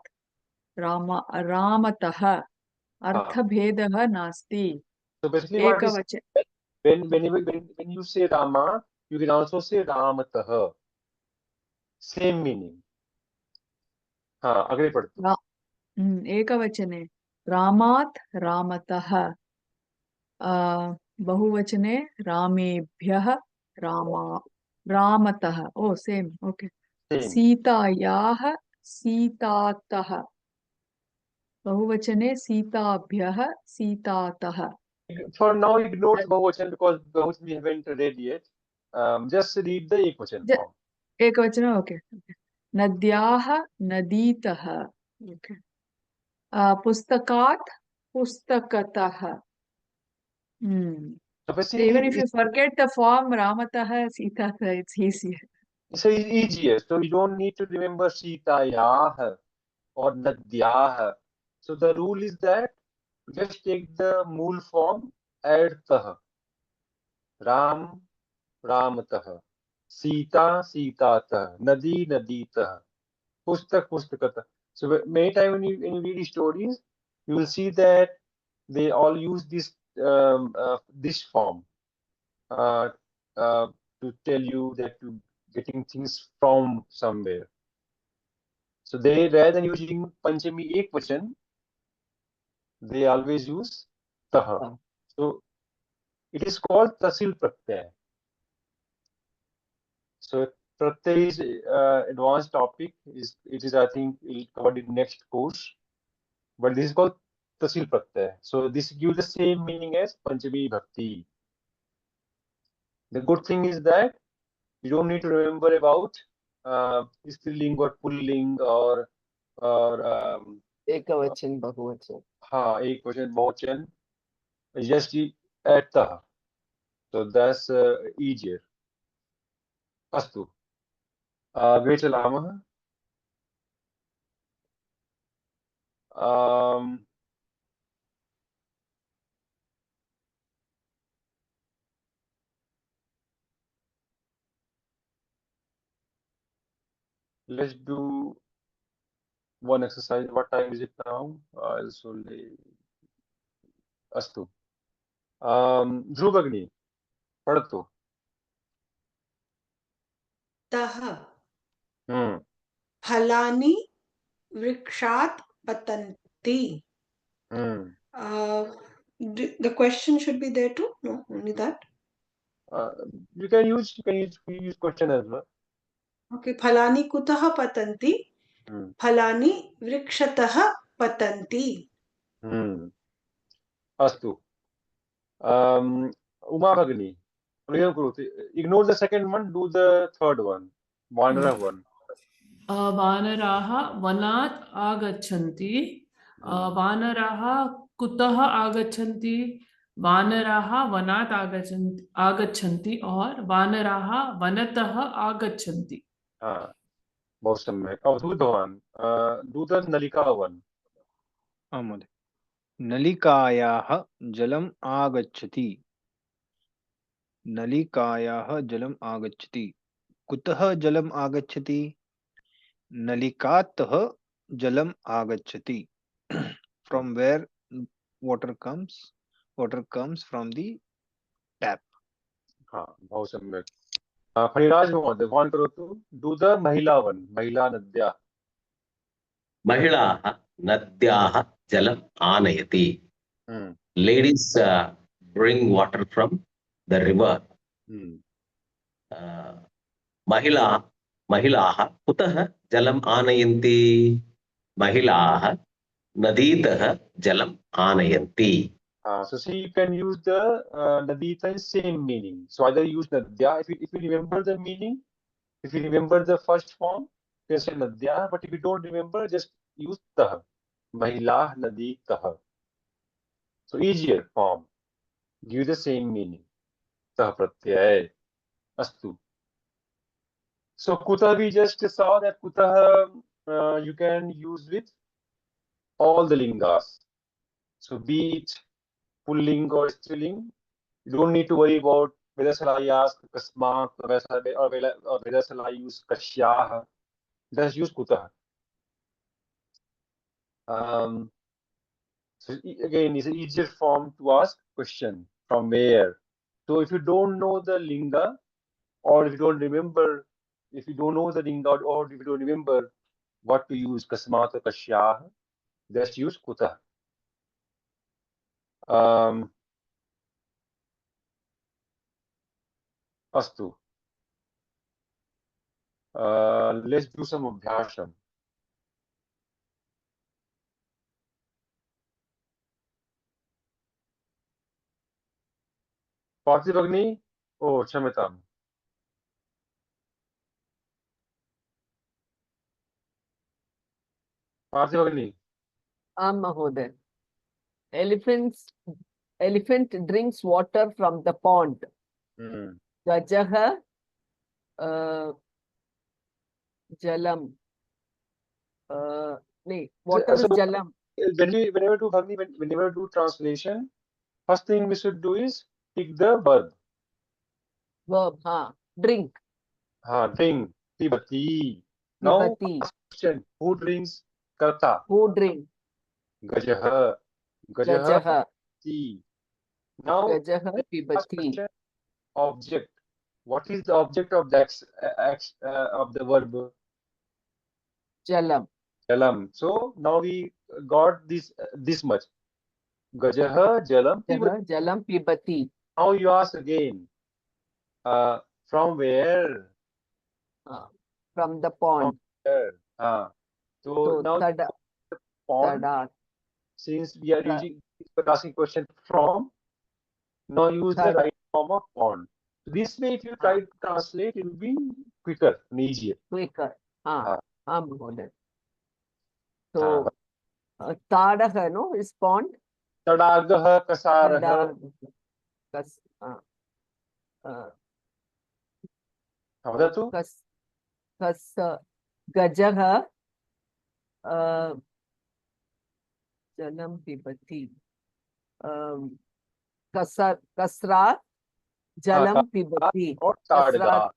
Ramatah, Artha Bhedaha Nasti. So basically what is when you say Rama, you can also say Ramatah. Same meaning. Agre padtu. Ekavachane. Ramat, Ramatah. Bahuvachane, Ramebhyah, Ramatah. Oh, same. Okay. Sitayah, Sitatah. Bahuvachane, Sitabhyah, Sitatah. For now, ignore the Bahuvachan because Bahuvachan we haven't read yet. Just read the Ekvachan form. Ekavachana, okay. Nadyah, Naditah. Okay. Pustakat, Pustakatah. So even if you forget the form Ramatah, Sitatah, it's easier. So it's easier. So you don't need to remember Sitayah or Nadyah. So the rule is that just take the mool form, add Tah. Ram, Ramatah. Sita, Sitatah. Nadi, Naditah. Pustak, Pustakatah. So many times when you read stories, you will see that they all use this form to tell you that you're getting things from somewhere. So they, rather than using Panchami Ekvachan, they always use Taha. So it is called Tasil Pratyay. So Pratyay is advanced topic. It is I think covered in next course. But this is called Tasil Pratyay. So this gives the same meaning as Panchami Bhakti. The good thing is that you don't need to remember about Striling or Pulling or Ekavachan, Bahuvachan. Ekvachan, Bahuvachan. Just add Taha. So that's easier. Astu. Great Lama. Let's do one exercise. What time is it now? It's only Astu. Dhruvagni. Padatu. Taha. Hmm. Phalani vrikshat patanti. The question should be there too? No, only that. You can use question as well. Okay, phalani kutah patanti. Phalani vrikshatah patanti. Astu. Uma Bhagini. Ignore the second one, do the third one. Vanara one. वानराः वनात् आगच्छन्ति वानराः कुतः आगच्छन्ति वानराः वनात् आगच्छन्ति और वानराः वनतः आगच्छन्ति बहुत सम्यक् अवधूतवान् do the Nalika one. महोदय नलिकायाः जलम् आगच्छति नलिकायाः जलम् आगच्छति कुतः जलम् आगच्छति नलिकातः जलम् आगच्छति from where water comes from the tap. बहुत सम्यक् फणिराज महोदय भवान् करोतु do the महिला one. महिला नद्याः महिलाः नद्याः जलम् आनयति ladies bring water from the river महिलाः कुतः जलम् आनयन्ति महिलाः नदीतः जलम् आनयन्ति So see, you can use the Nadita in same meaning. So either use Nadya, if you remember the meaning, if you remember the first form, you can say Nadya, but if you don't remember, just use Tah. Mahila Nadi Tah. So easier form, give the same meaning. Tah Pratyay. Astu. So Kuta, we just saw that Kuta you can use with all the lingas. So be it pulling or striling, you don't need to worry about whether shall I ask kasmat or whether shall I use kashyah. Just use Kuta. So again, it's an easier form to ask question from where. So if you don't know the linga, or if you don't remember, if you don't know the linga, or if you don't remember what to use, kasmat or kashyah, just use Kuta. Astu. Let's do some abhyasam. Parthiv Agni? Oh, Chamitam. Parthiv Agni. Mahoday. Elephant drinks water from the pond. Gajaha jalam. Water is jalam. Whenever do translation, first thing we should do is pick the verb. Verb, drink. Drink. Pibati. Now, question. Who drinks? Karta. Who drink? Gajaha. Gajaha. Pibati. Now, Gajaha pibati. Object. What is the object of the of the verb? Jalam. Jalam. So now we got this much. Gajaha jalam pibati. Jalam pibati. Now you ask again. From where? From the pond. So now the pond. Since we are asking question from, now use the right form of pond. So this way, if you try to translate, it will be quicker and easier. Quicker. So, Tadaha, no, is pond. Tadagaha kasaraha. Gajaha jalam pibati. Kasrat jalam pibati. Kasrat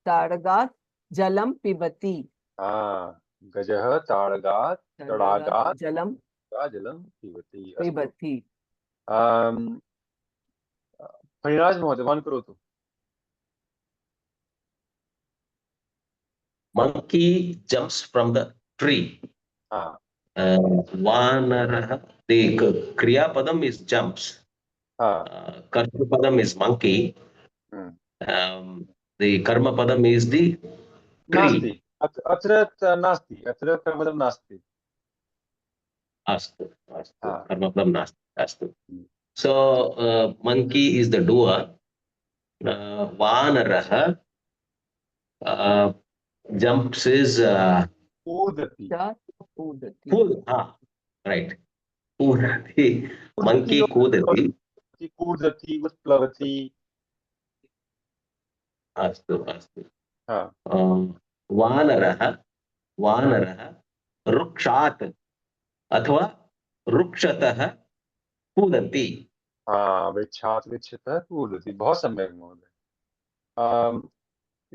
tadagat jalam pibati. Gajaha tadagat jalam pibati. Pibati. Pariraj Mohoday, one karo. Monkey jumps from the tree. Vanaraha. The Kriya Padam is jumps. Karma Padam is monkey. The Karma Padam is the tree. Atrat nasti. Atrat Karma Padam nasti. Astu. Karma Padam nasti. Astu. So monkey is the doer. Vanaraha jumps is Udati. Right. Udati. Monkey kudati. Kudati utplavati. Astu. Vanaraha rukshat अथवा रुक्षतः कूदन्ति. वृक्षात् कूदति. बहुत सम्यक् महोदय.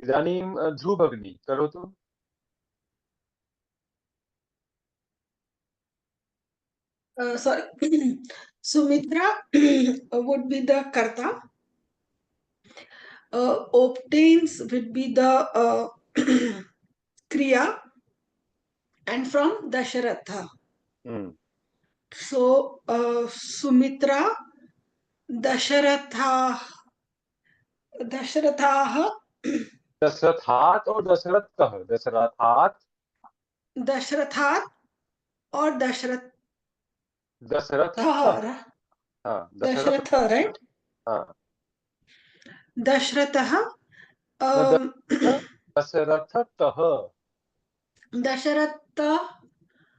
इदानीं ध्रुव भगिनी करोतु. Sorry. Sumitra would be the karta. Obtains would be the kriya, and from Dasharatha. So Sumitra Dasharatha Dasharatha दशरथात् और दशरथः. Dashrathat or दशरथः. Dashratha, right? Dashratah. Dasharatha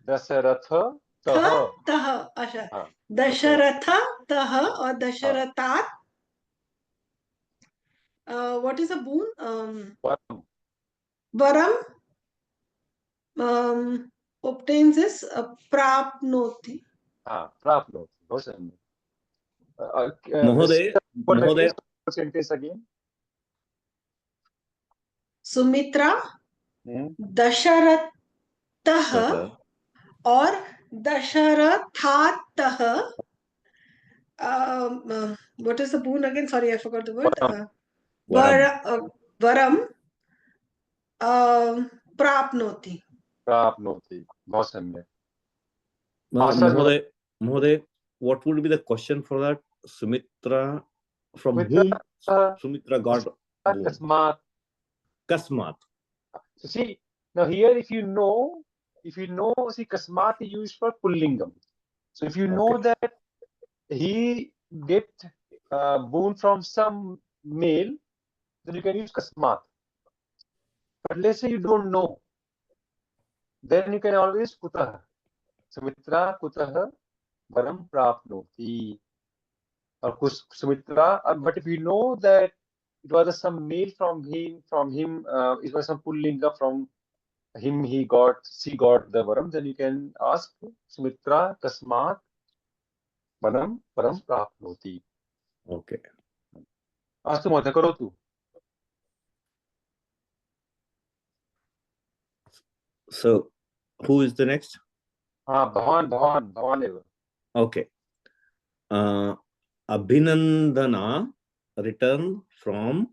Dasharatha Taha. Taha. Asha. Dasharatha Taha or Dasharatat. What is a boon? Varam obtains this prapnoti. Prapnoti. Awesome. Mohoday, Mohoday. Sentence again. Sumitra Dasharatah or Dasharathatah. What is the boon again? Sorry, I forgot the word. Varam prapnoti. Prapnoti. Awesome. Mohoday, what would be the question for that? Sumitra, from whom Sumitra got boon? Kasmat. So see, now here if you know, see, Kasmat is used for Pullingam. So if you know that he get boon from some male, then you can use Kasmat. But let's say you don't know, then you can always Kutah. Sumitra Kutah Varam Prapnoti. Or Sumitra, but if you know that it was some male from him, it was some Pullinga from him, she got the varam, then you can ask Sumitra Kasmat varam prapnoti. Okay. Astu Mata Karotu. So, who is the next? Bhavan ever. Okay. Abhinandana returned from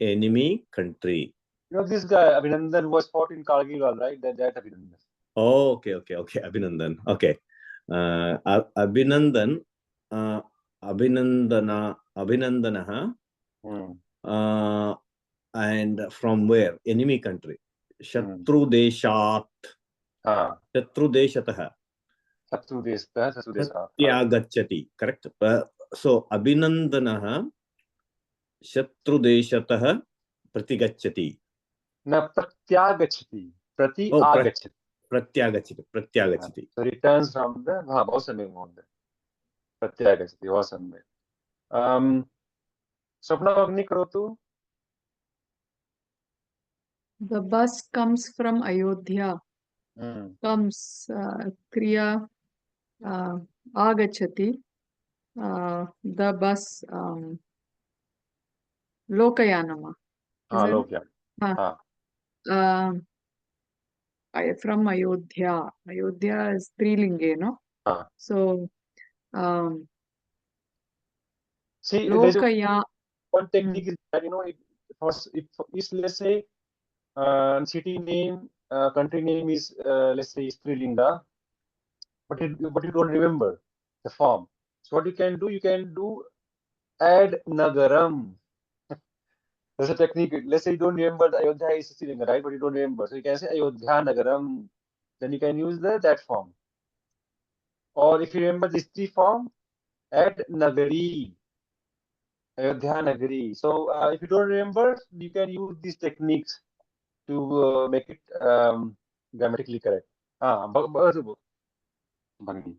enemy country. You know this guy, Abhinandan, who was fought in Kargil, right? That Abhinandan. Oh, okay. Abhinandan. Okay. Abhinandana. And from where? Enemy country. Shatru Deshat. Shatru Deshatah. Pratyagachati. Correct. So, Abhinandana Shatru Deshatah Pratigachati. Na Pratyagachati. Pratyagachati. So returns from the Bhausame Monde. Pratyagachati. Awesome. Swapna Agni Karotu. The bus comes from Ayodhya. Comes Kriya Agachati. The bus Lokayanama. From Ayodhya. Ayodhya is Trilinge, no? So see, Lokaya. One technique is that, you know, if let's say city name, country name is let's say Strilinga, but you don't remember the form. So what you can do add Nagaram. There's a technique. Let's say you don't remember the Ayodhya is Strilinga, right? But you don't remember, so you can say Ayodhya Nagaram. Then you can use that form. Or if you remember this three form, add Nagari. Ayodhya Nagari. So if you don't remember, you can use these techniques to make it grammatically correct.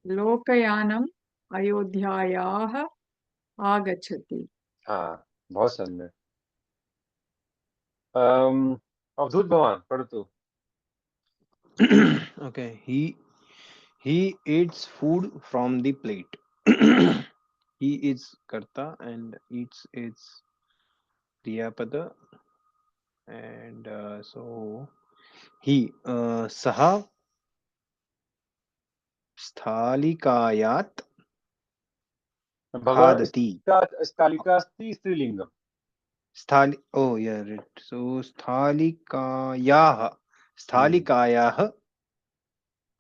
Lokayanam Ayodhyayaha Agachati. बहुत सुंदर. अवधूत भगवान पढ़ तू. Okay, he eats food from the plate. He is karta and eats its kriyapada, and so he saha sthalikayat khadati. Stalika asti स्त्रीलिंगम. Oh yeah, right. So sthalikayah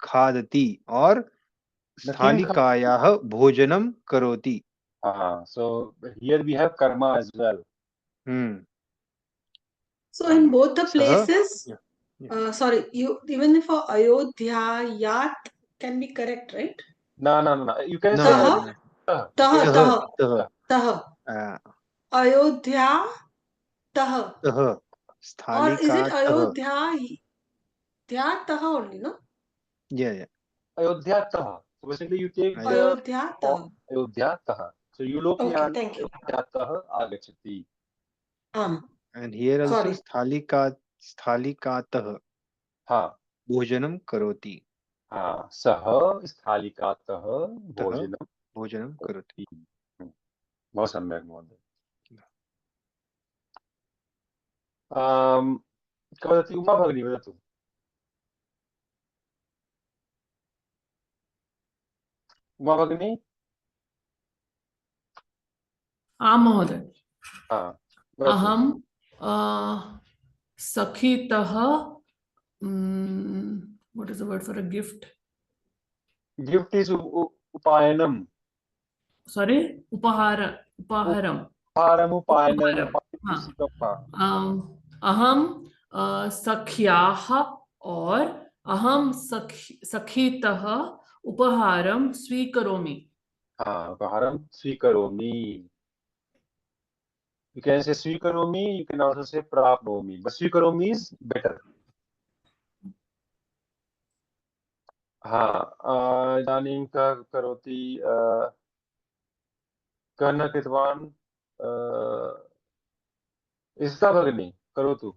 khadati or sthalikayah bhojanam karoti. So here we have karma as well. So in both the places, sorry, even for Ayodhya, Yat can be correct, right? No. You can No, say no. तह तह तह तह तह अयोध्या तह तह or is स्थालिका it तह Ayodhya tah only, no? yeah Ayodhyatah. So basically you take I- the Ayodhya of tah. Ayodhyatah. So you look Okay, yan thank you. Ayodhyatah agachati. and here also Sorry. स्थालिकातः हाँ भोजनं करोति हाँ सः स्थालिकातः तः भोजनं भोजनं करोति करोति। बहु सम्यक् महोदय। कः वदति उमा भगिनी वदतु। उमा भगिनी आं महोदय। हाँ वदतु। अहं सखीतः what is the word for a gift? Gift is उपायनम। Sorry, upaharam. उपहारम् उपायनम् अहम सख्याः और अहम सखीतः उपहारं स्वीकरोमि। हाँ उपहारं स्वीकरोमि। You can say स्वीकरोमि, you can also say प्राप्नोमि, but स्वीकरोमि is better. हाँ इदानीं कः करोति कः न कृतवान् इष्टा भगिनी करोतु।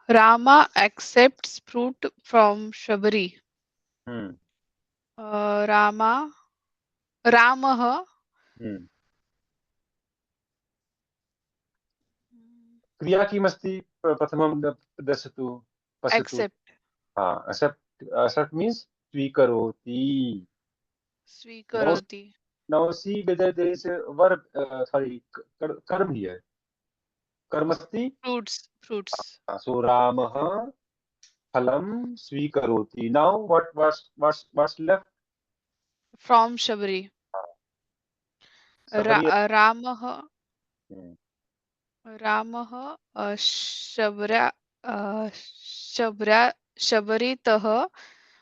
Rama accepts fruit from Shabari. Ramah क्रिया किमस्ति प्रथमं दर्शतु पश्यतु। accept हाँ accept means स्वीकरोति। Now see whether there is a verb sorry कर्म here. कर्मस्ति fruits so रामः फलं स्वीकरोति. Now what's left from Shabari. Sabari Ramah Shabritah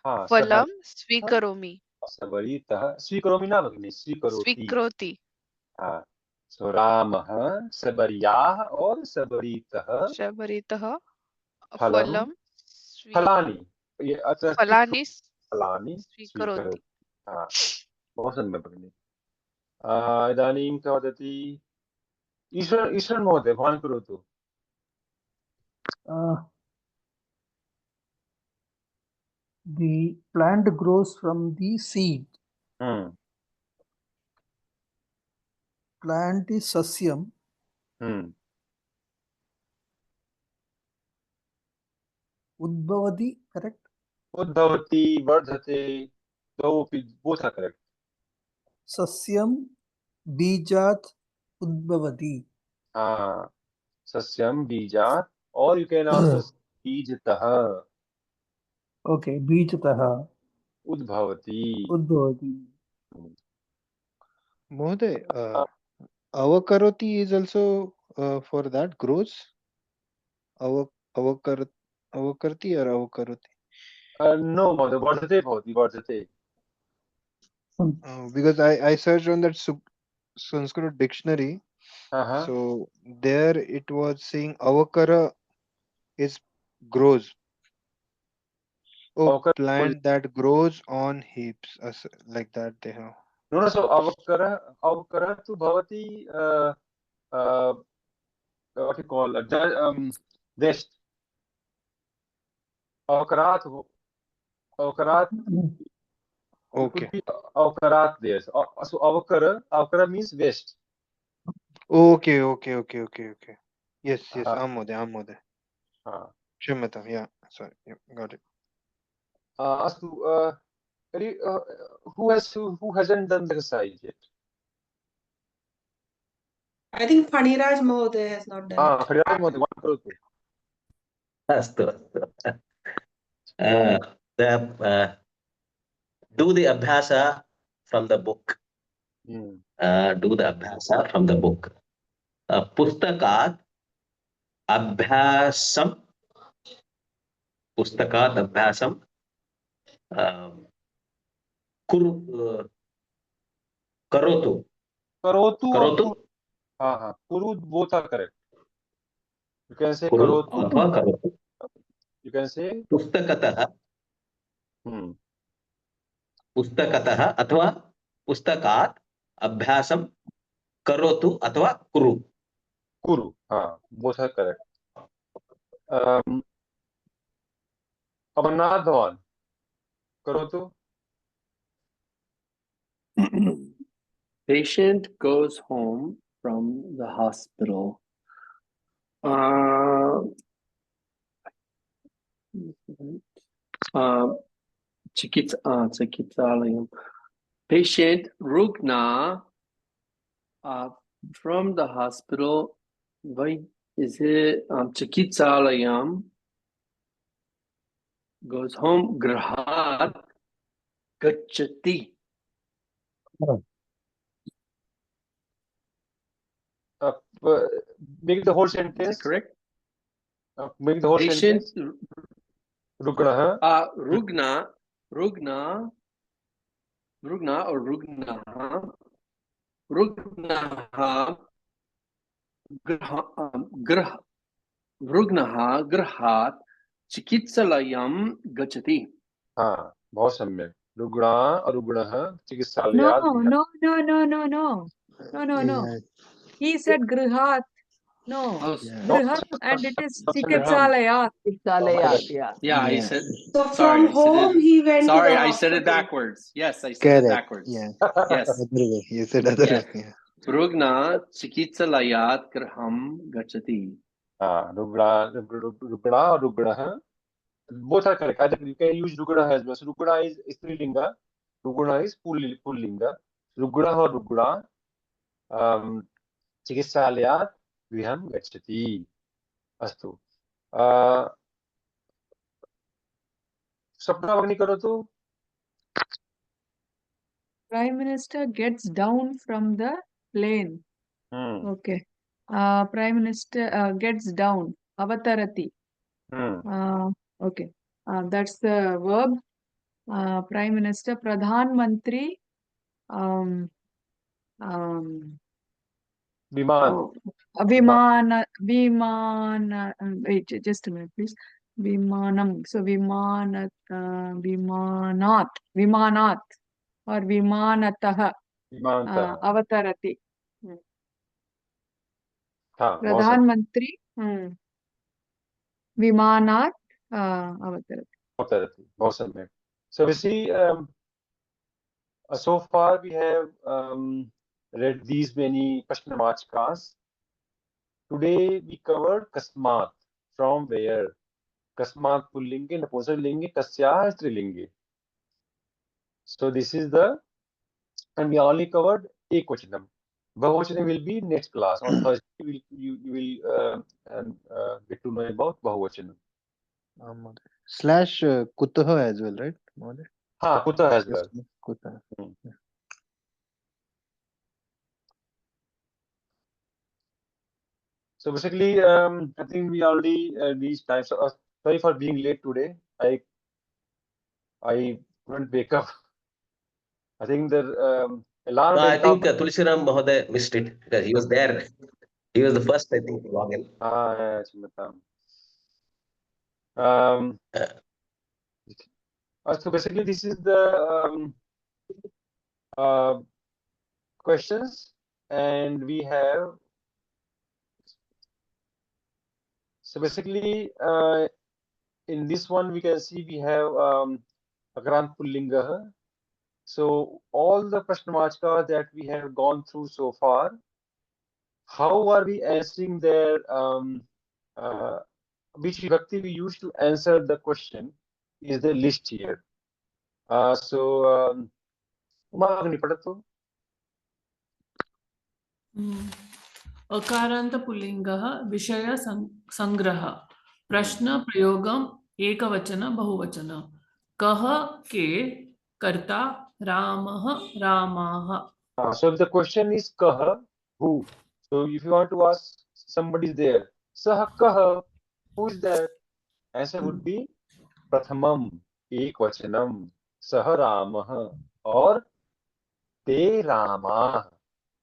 Phalam Swikaromi. सबरीतः स्वीकरोमि न भगिनि स्वीकरोति। Swikroti. हाँ so रामः सबर्याः और सबरीतः Shabritah फलं Phalam फलानि ये अत्र Phalanis फलानि Swikaroti. स्वीकरोति। हाँ बहु सम्यक् भगिनि। इदानीं कः वदति ईश्वर महोदय भवान् करोतु। The plant grows from the seed. Plant is Sasyam. Udbhavati, correct? Udbhavati, Vardhate, both are correct. Sasyam Bijat Udbhavati. Sasyam Bijat, or you can also say Bijatah. Okay, Bijataha. Udbhavati. Udbhavati. Mohoday, avakaroti is also for that grows. Avakarti or avakaroti? No, Mother, Vardhate bhavati, Vardhate. Because I searched on that Sanskrit dictionary. So there it was saying avakara is grows. Oh, plant that grows on heaps, like that they have. No, so avakara tu bhavati, what you call, waste. Avakarat, okay. Could be avakarat there. So avakara means waste. Okay. Yes, Amode. Shimata, yeah, sorry, yeah, got it. Astu, who hasn't done the exercise yet? I think Phaniraj Mahoday has not done it. Phaniraj Mahoday, one karotu. Astu. Do the abhyasa from the book. Do the abhyasa from the book. Pustakat abhyasam. Pustakat abhyasam. Kuru, karotu. Karotu or Karotu. Kuru, both are correct. You can say Kuru karotu. अथवा karotu. You can say पुस्तकतः. पुस्तकतः अथवा पुस्तकात् अभ्यासं करोतु अथवा कुरु. Kuru. Both are correct. Amarnath Dhawan. Karotu. Patient goes home from the hospital. Chikitsalayam. Patient Rugna from the hospital. Why is it Chikitsalayam goes home Grahat Gachati. Make the whole sentence. Is that correct? Make the whole Patient sentence. Rugna. Rugna or Rugnaha Grahat Chikitsalayam Gachati. बहुत सम्यक. रुग्णा अरुग्णः No, चिकित्सालयात् गृहम्. no. He said grihat. No, grihat and it is chikitsalayat. Chikitsalayat, Yeah, I said. So Sorry, from home he went to the I said it hospital. backwards. Yes, I said Correct. it backwards. Yeah. Yes. Other way. You said other Yes. way. Yeah. Rugna chikitsalayat graham gachati. रुग्णा और रुग्णः. Both are correct. Either you can use rugna as well. So rugna is strilinga, rugna is pullinga. Rugna or rugna चिकित्सालयात् गृहं गच्छति. अस्तु. स्वप्ना भगिनी करोतु. Prime Minister gets down from the plane. Okay. Prime Minister gets down. Avatarati. Okay. That's the verb. Prime Minister. Pradhan Mantri. Vimana. Wait, just a minute, please. Vimanam. So Vimanat. Vimanat. Or Vimanatah. Avatarati. Pradhan Mantri. Vimanat. Avatarati. बहुत सम्यक. So we see so far we have read these many Prashnavachkas. Today we covered Kasmat. From where? Kasmat Pullinge, Napunsaklinge, Kasya Strilinge. So this is the, and we only covered Ekvachanam. Bahuvachanam will be next class. On Thursday you will get to know about Bahuvachanam. Slash Kutaha as well, right? Kutaha as well. Kutaha. So basically, I think we already reached time. So sorry for being late today. I couldn't wake up. I think the alarm. I think Tulsiram Mahoday missed it because he was there. He was the first, I think, to log in. So basically, this is the questions, and we have. So basically, in this one, we can see we have Agrant Pullinga. So all the Prashnavachkas that we have gone through so far, how are we answering their which vibhakti we use to answer the question is the list here. So Uma Padato. अकारान्त पुल्लिङ्गः विषय संग्रह प्रश्न प्रयोगम एकवचन बहुवचन कः के कर्ता रामः रामाः. So if the question is kah, who? So if you want to ask somebody is there, sah kah, who is that? Answer would be prathamam, ekvachanam. सह रामः और ते रामाः।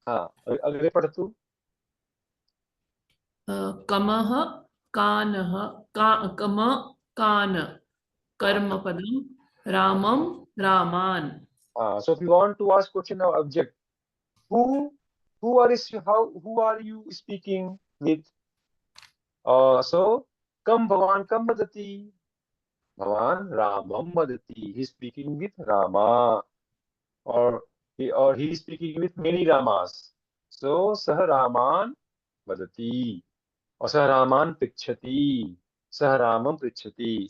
हाँ, अगले पढ़ तू। कमः कानः कम कान कर्मपदम रामम रामान. So if you want to ask question of object, who who are you speaking with? So kam bhavan kam vadati? Bhavan Ramam vadati. He is speaking with Rama, or he is speaking with many Ramas. So sah Raman vadati, or sah Raman prichhati, sah Ramam prichhati.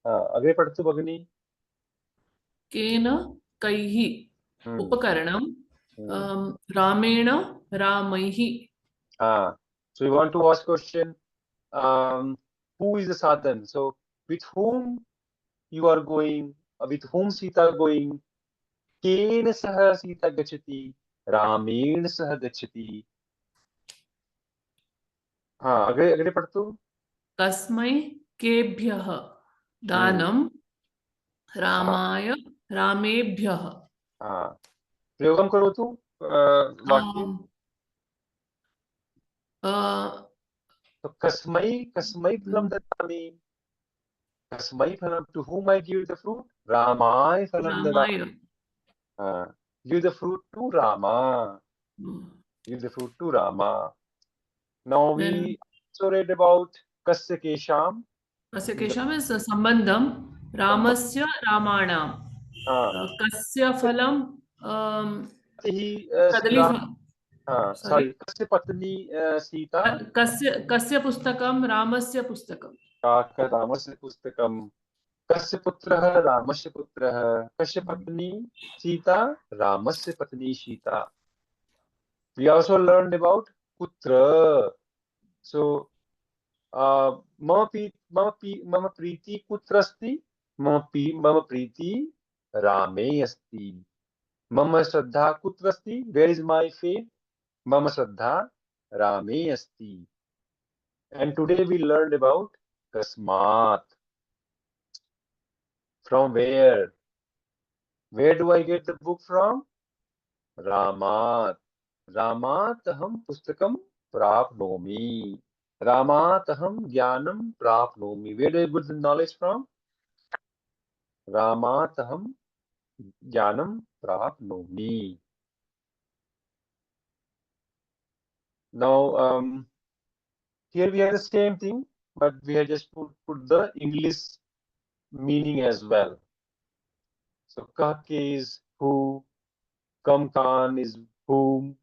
आगे पढ़ तू भगनी। केन कैः उपकरणं रामेण रामैः. So you want to ask question, who is the sadhan? So with whom you are going? With whom Sita going? केन सह सीता गच्छति? रामेण सह गच्छति. हाँ, अगले अगले पढ़ तू। कस्मै केभ्यः दानं रामाय रामेभ्यः. हाँ, प्रयोगम करो तू वाक्य। तो कस्मै कस्मै फलं ददामि? कस्मै फलं, to whom I give the fruit? रामाय फलं ददामि. Give the fruit to Rama. Give the fruit to Rama. Now we also read about Kasya Kesham. Kasya Kesham is Sambandham Ramasya Ramanam. Kasya Phalam Kadali. Sorry, Kasya Patni Sita. Kasya Pustakam Ramasya Pustakam. Ramasya Pustakam. Kasya Putraha Ramasya Putraha. Kasya Patni Sita Ramasya Patni Sita. We also learned about Putra. So mama priti kutra asti? Mama priti rame asti. Mama shraddha kutra asti? Where is my faith? Mama shraddha rame asti. And today we learned about kasmat. From where? Where do I get the book from? Ramat. Ramat aham pustakam prapnomi. Ramat aham jnanam prapnomi. Where do I get the knowledge from? Ramat aham jnanam prapnomi. Now, here we have the same thing, but we have just put the English meaning as well. So, kahke is who, kamkan is whom,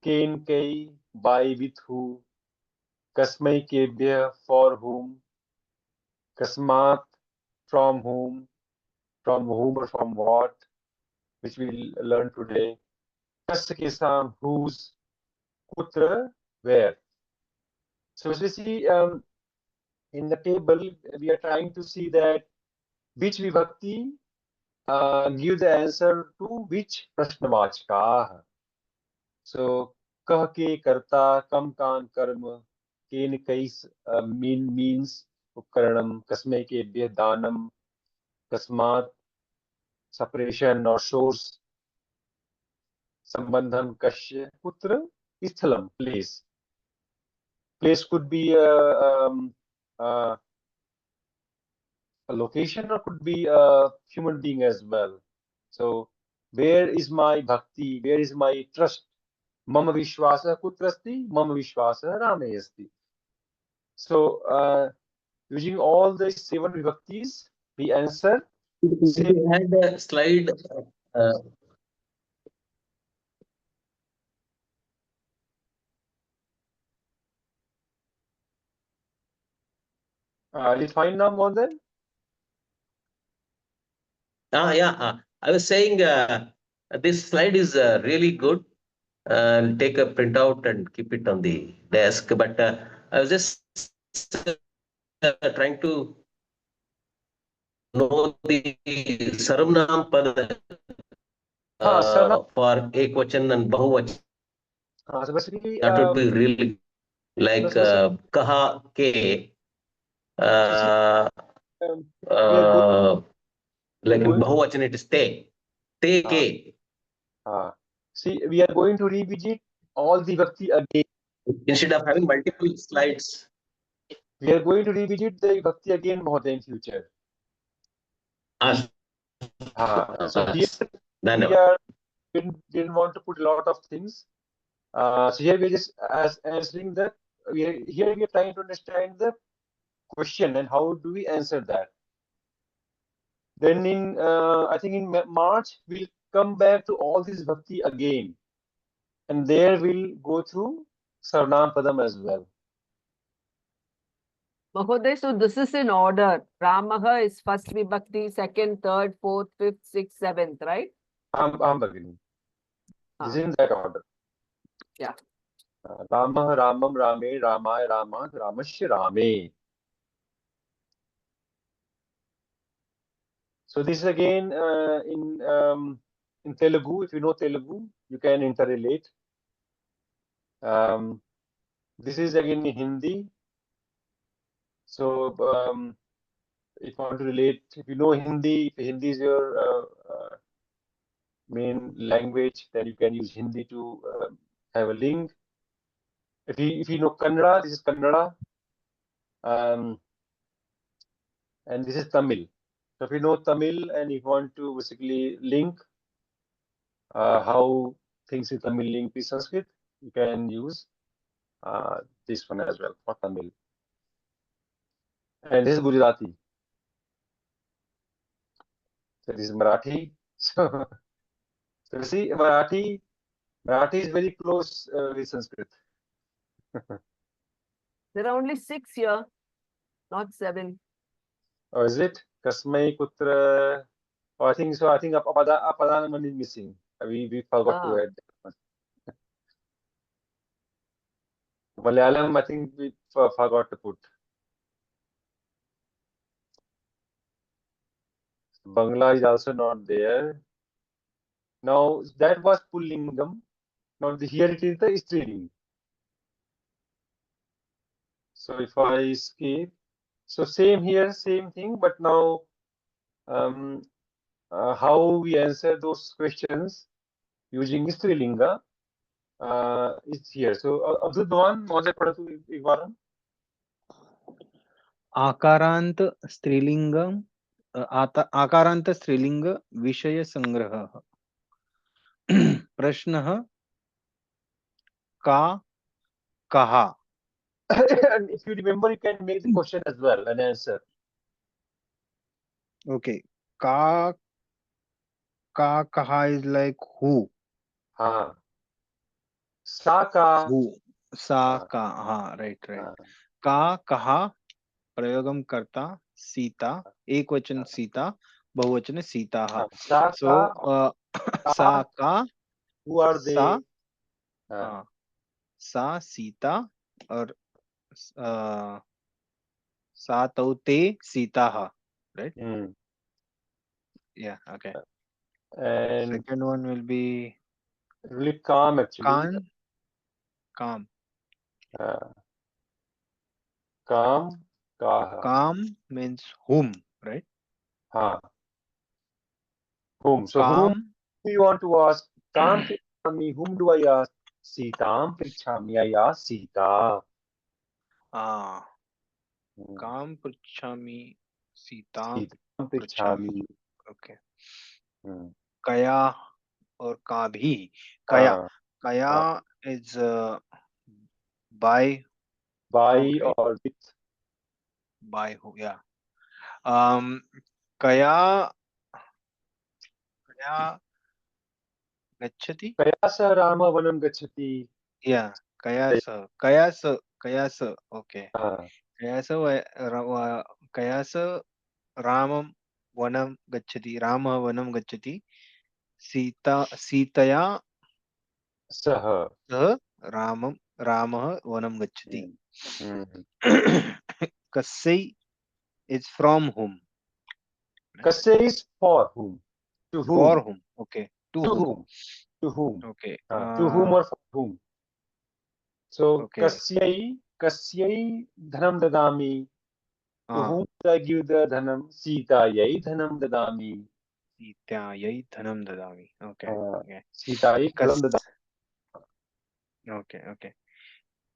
kain kai, by with who, kasmai kebhya for whom, kasmat from whom or from what, which we'll learn today. Kasya kesam, whose, kutra, where. So as we see in the table, we are trying to see that which vibhakti give the answer to which prashnavachka. So kah ke karta, kam kan karma, ken kais means upkaranam, kasme ke bhya danam, kasmat separation or source, sambandham kashya, putra, isthalam, place. Place could be a location or could be a human being as well. So where is my bhakti? Where is my trust? Mama vishwasa kutrasti, mama vishwasa rame asti. So using all the 7 vibhaktis, we answer. You had a slide. Is it fine now, more than? Yeah. I was saying this slide is really good. I'll take a printout and keep it on the desk. But I was just trying to know the Sarvnam Pada for Ekvachan and Bahuvachan. So basically, that would be really like Kaha Ke. Like in Bahuvachan, it is te. Te ke. See, we are going to revisit all the Vibhakti again. Instead of having multiple slides. We are going to revisit the Vibhakti again more in future. So here we are didn't want to put a lot of things. So here we are just answering the we are trying to understand the question and how do we answer that. Then in I think in March we'll come back to all this Bhakti again, and there we'll go through Sarnam Padam as well. Mahoday, so this is in order. Ramaha is first vibhakti, second, third, fourth, fifth, sixth, seventh, right? I'm beginning. This is in that order. Yeah. Ramah, Ramam, Rame, Ramaya, Rama, Ramashya, Rame. So this is again in Telugu. If you know Telugu, you can interrelate. This is again in Hindi. So if you want to relate, if you know Hindi, if Hindi is your main language, then you can use Hindi to have a link. If you know Kannada, this is Kannada, and this is Tamil. So if you know Tamil and you want to basically link how things in Tamil link with Sanskrit, you can use this one as well for Tamil. And this is Gujarati. So this is Marathi. So you see, Marathi is very close with Sanskrit. There are only 6 here, not 7. Or is it? Kasmai Putra. Oh, I think so. I think Apadana is missing. We forgot to add that one. Malayalam, I think we forgot to put. Bangla is also not there. Now that was Pullingam. Now here it is the Strilingam. So if I skip, so same here, same thing, but now how we answer those questions using Strilinga is here. So Abdul Dhawan, मौजे पढ़ा तू एक बार. आकारांत स्त्रीलिंगम आकारांत स्त्रीलिंग विषय संग्रहः. प्रश्नः का कहा. And if you remember, you can make the question as well and answer. Okay. Ka kaha is like who. Sa ka. Who. Sa ka. Right. Ka kaha प्रयोगम करता सीता एक वचन सीता बहुवचन सीता. So सा का who are they? सा सीता और सा तौ ते Sita. Right? Yeah. Okay. And second one will be really calm actually. Calm. Calm. Calm means whom, right? Whom. So whom do you want to ask? Kam Prichami. Whom do I ask? Sitam Prichami. I ask Sita. Kam Prichami. Sitam Prichami. Okay. Kaya or ka bhi. Kaya is by or with. By who? Yeah. Kaya gachati. Kaya sa Rama vanam gachati. Yeah. Kaya sa. Okay. Kaya sa Ramam vanam gachati. Rama vanam gachati. Sitaya Saha. Ramah vanam gachati. Kasai is from whom? Kasai is for whom? To whom? For whom? Okay. To whom? To whom? Okay. To whom or for whom? So kasyai dhanam dadami. To whom should I give the dhanam? Sitayai dhanam dadami. Sitayai dhanam dadami. Okay. Okay. Sitayai dhanam dadami. Okay. Okay.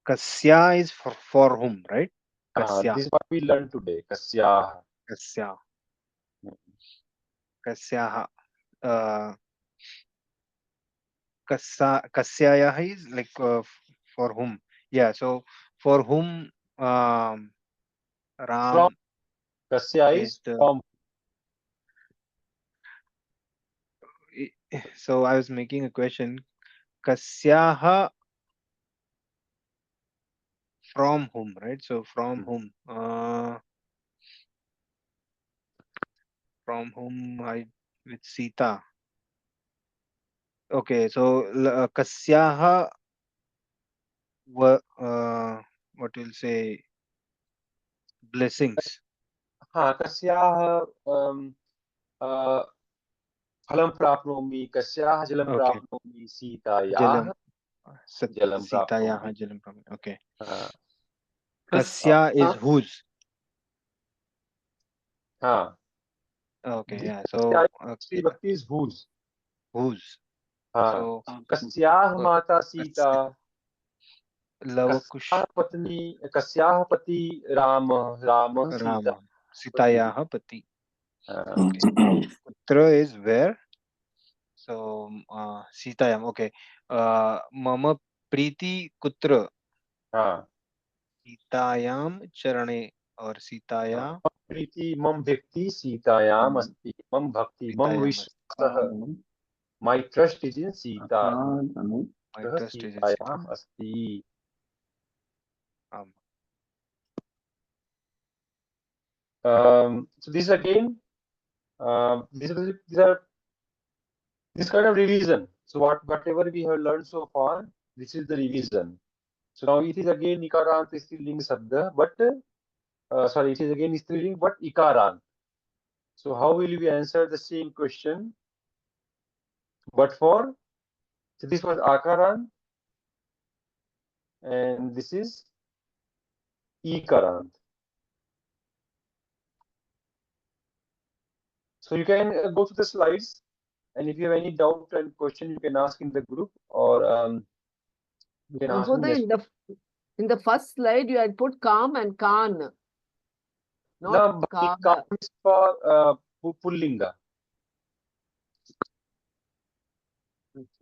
Kasya is for whom, right? Kasya. This is what we learned today. Kasya. Kasya. Kasyaha. Kasyayah is like for whom. Yeah. So for whom Ram From Kasya is is the. from. So I was making a question. Kasyaha from whom, right? So from whom? From whom with Sita. Okay, so Kasyaha what we'll say blessings. Kasyaha phalam prapnomi. Kasyaha jalam prapnomi. Sitayah jalam Sitayaha prapnomi. jalam prapnomi. Okay. Kasya Kasya is whose. Okay, yeah. So Vibhakti is whose. Whose. So So Kasyah mata Sita. Lavakush Kasyah pati Rama. Rama Sita. Sitayaha pati. Okay. Putra is where? So Sitayam. Okay. Mama Priti Kutra. Sitayam Charane or Sitaya. Priti mam bhakti Sitayam asti. Mam bhakti mam vishwasah. My trust is in Sita. My trust is in Sitayam asti. So this again, these are this kind of revision. So whatever we have learned so far, this is the revision. So now it is again Ikarant Striling Sabda, but sorry, it is again Striling, but Ikarant. So how will we answer the same question? But for, so this was Akarant, and this is Ikarant. So you can go to the slides, and if you have any doubt and question, you can ask in the group, or you can ask me. In the first slide, you had put Kam and Khan. Not Kam is for Pullinga.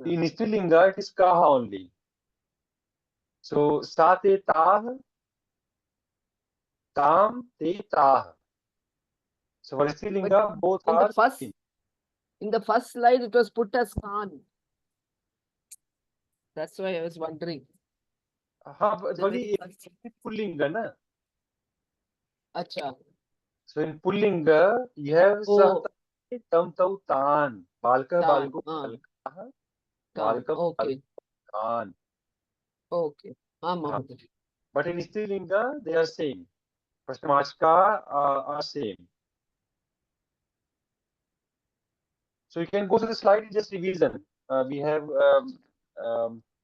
In Strilinga, it is Kaha only. So Sate Tah, Tam Te Tah. So for Strilinga, both are in the first slide, it was put as Khan. That's why I was wondering. Bali Pullinga, na? Acha. So in Pullinga, you have Sate Tam Tau Tan. Balka Balko Balka. Balka Okay. Tan. Okay. But in Strilinga, they are same. Prastamachka are same. So you can go to the slide, just revision. We have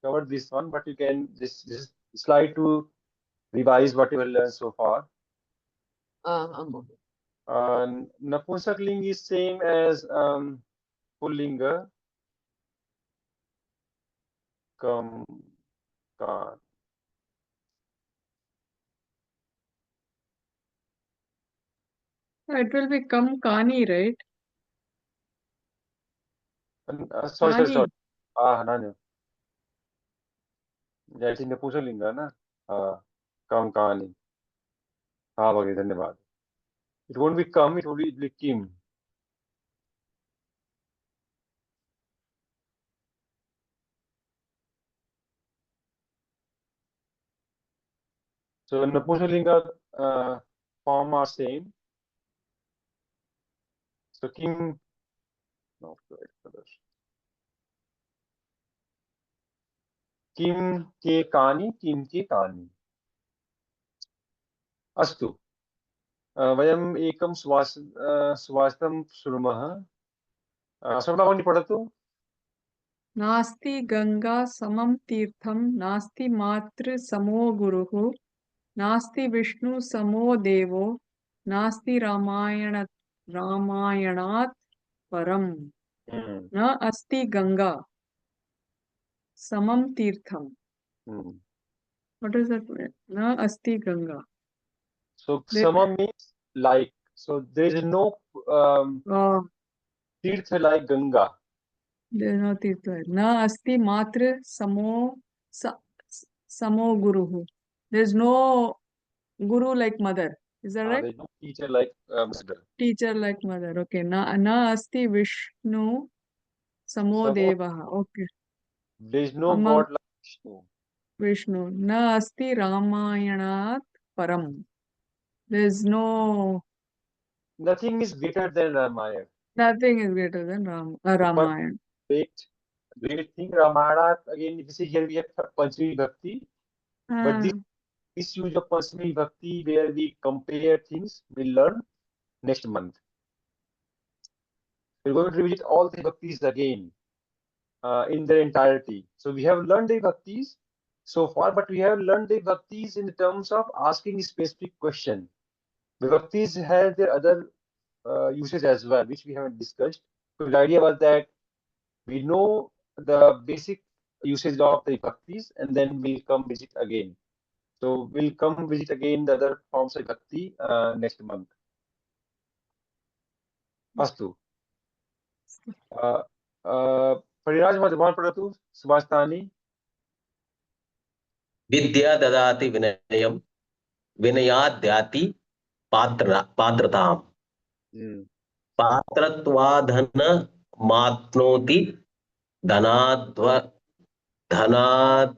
covered this one, but you can this slide to revise whatever learned so far. Napunsakling is same as Pullinga. Kam Kan. It will become Kani, right? Sorry. No. Yeah, it's in the Pusalinga, na? Kam Kani. Bhagi, dhanyavad. It won't be Kam, it will be Kim. So Napusalinga form are same. So Kim, no, Kim ke Kani. अस्तु वयम् एकं स्वास्थं शृणुमः श्रवणभगिनी पठतु नास्ति गंगा समं तीर्थं नास्ति मातृ समो गुरुः नास्ति विष्णु समो देवो Nasti Ramayanat Param. Na asti Ganga. Samam Tirtham. What is that? Na asti Ganga. So There, Samam means like. So there is no Tirtha like Ganga. there is no Tirtha. Na asti Matra Samo Guruhu. There is no Guru like mother. Is that right? There is no teacher like mother. Teacher like mother. Okay. Na asti Vishnu Samo Devaha. Okay. There is no Among God like Vishnu. Vishnu. Na asti Ramayanat Param. There is no. Nothing is greater than Ramayana. Nothing is greater than Ramayana. Great thing. Ramayana, again, if you see here we have Panchami Bhakti, but this use of Panchami Bhakti where we compare things, we'll learn next month. We're going to revisit all the Bhaktis again in their entirety. So we have learned the Bhaktis so far, but we have learned the Bhaktis in terms of asking a specific question. The Bhaktis have their other usage as well, which we haven't discussed. So the idea was that we know the basic usage of the Bhaktis and then we'll come visit again. So we'll come visit again the other forms of Bhakti next month. Astu. Pariraj Madhavan Pradatu, Subhastani. Vidya dadati vinayam, vinayad dhyati patratam. Patratvadhana matnoti dhanadva dhanadharmam.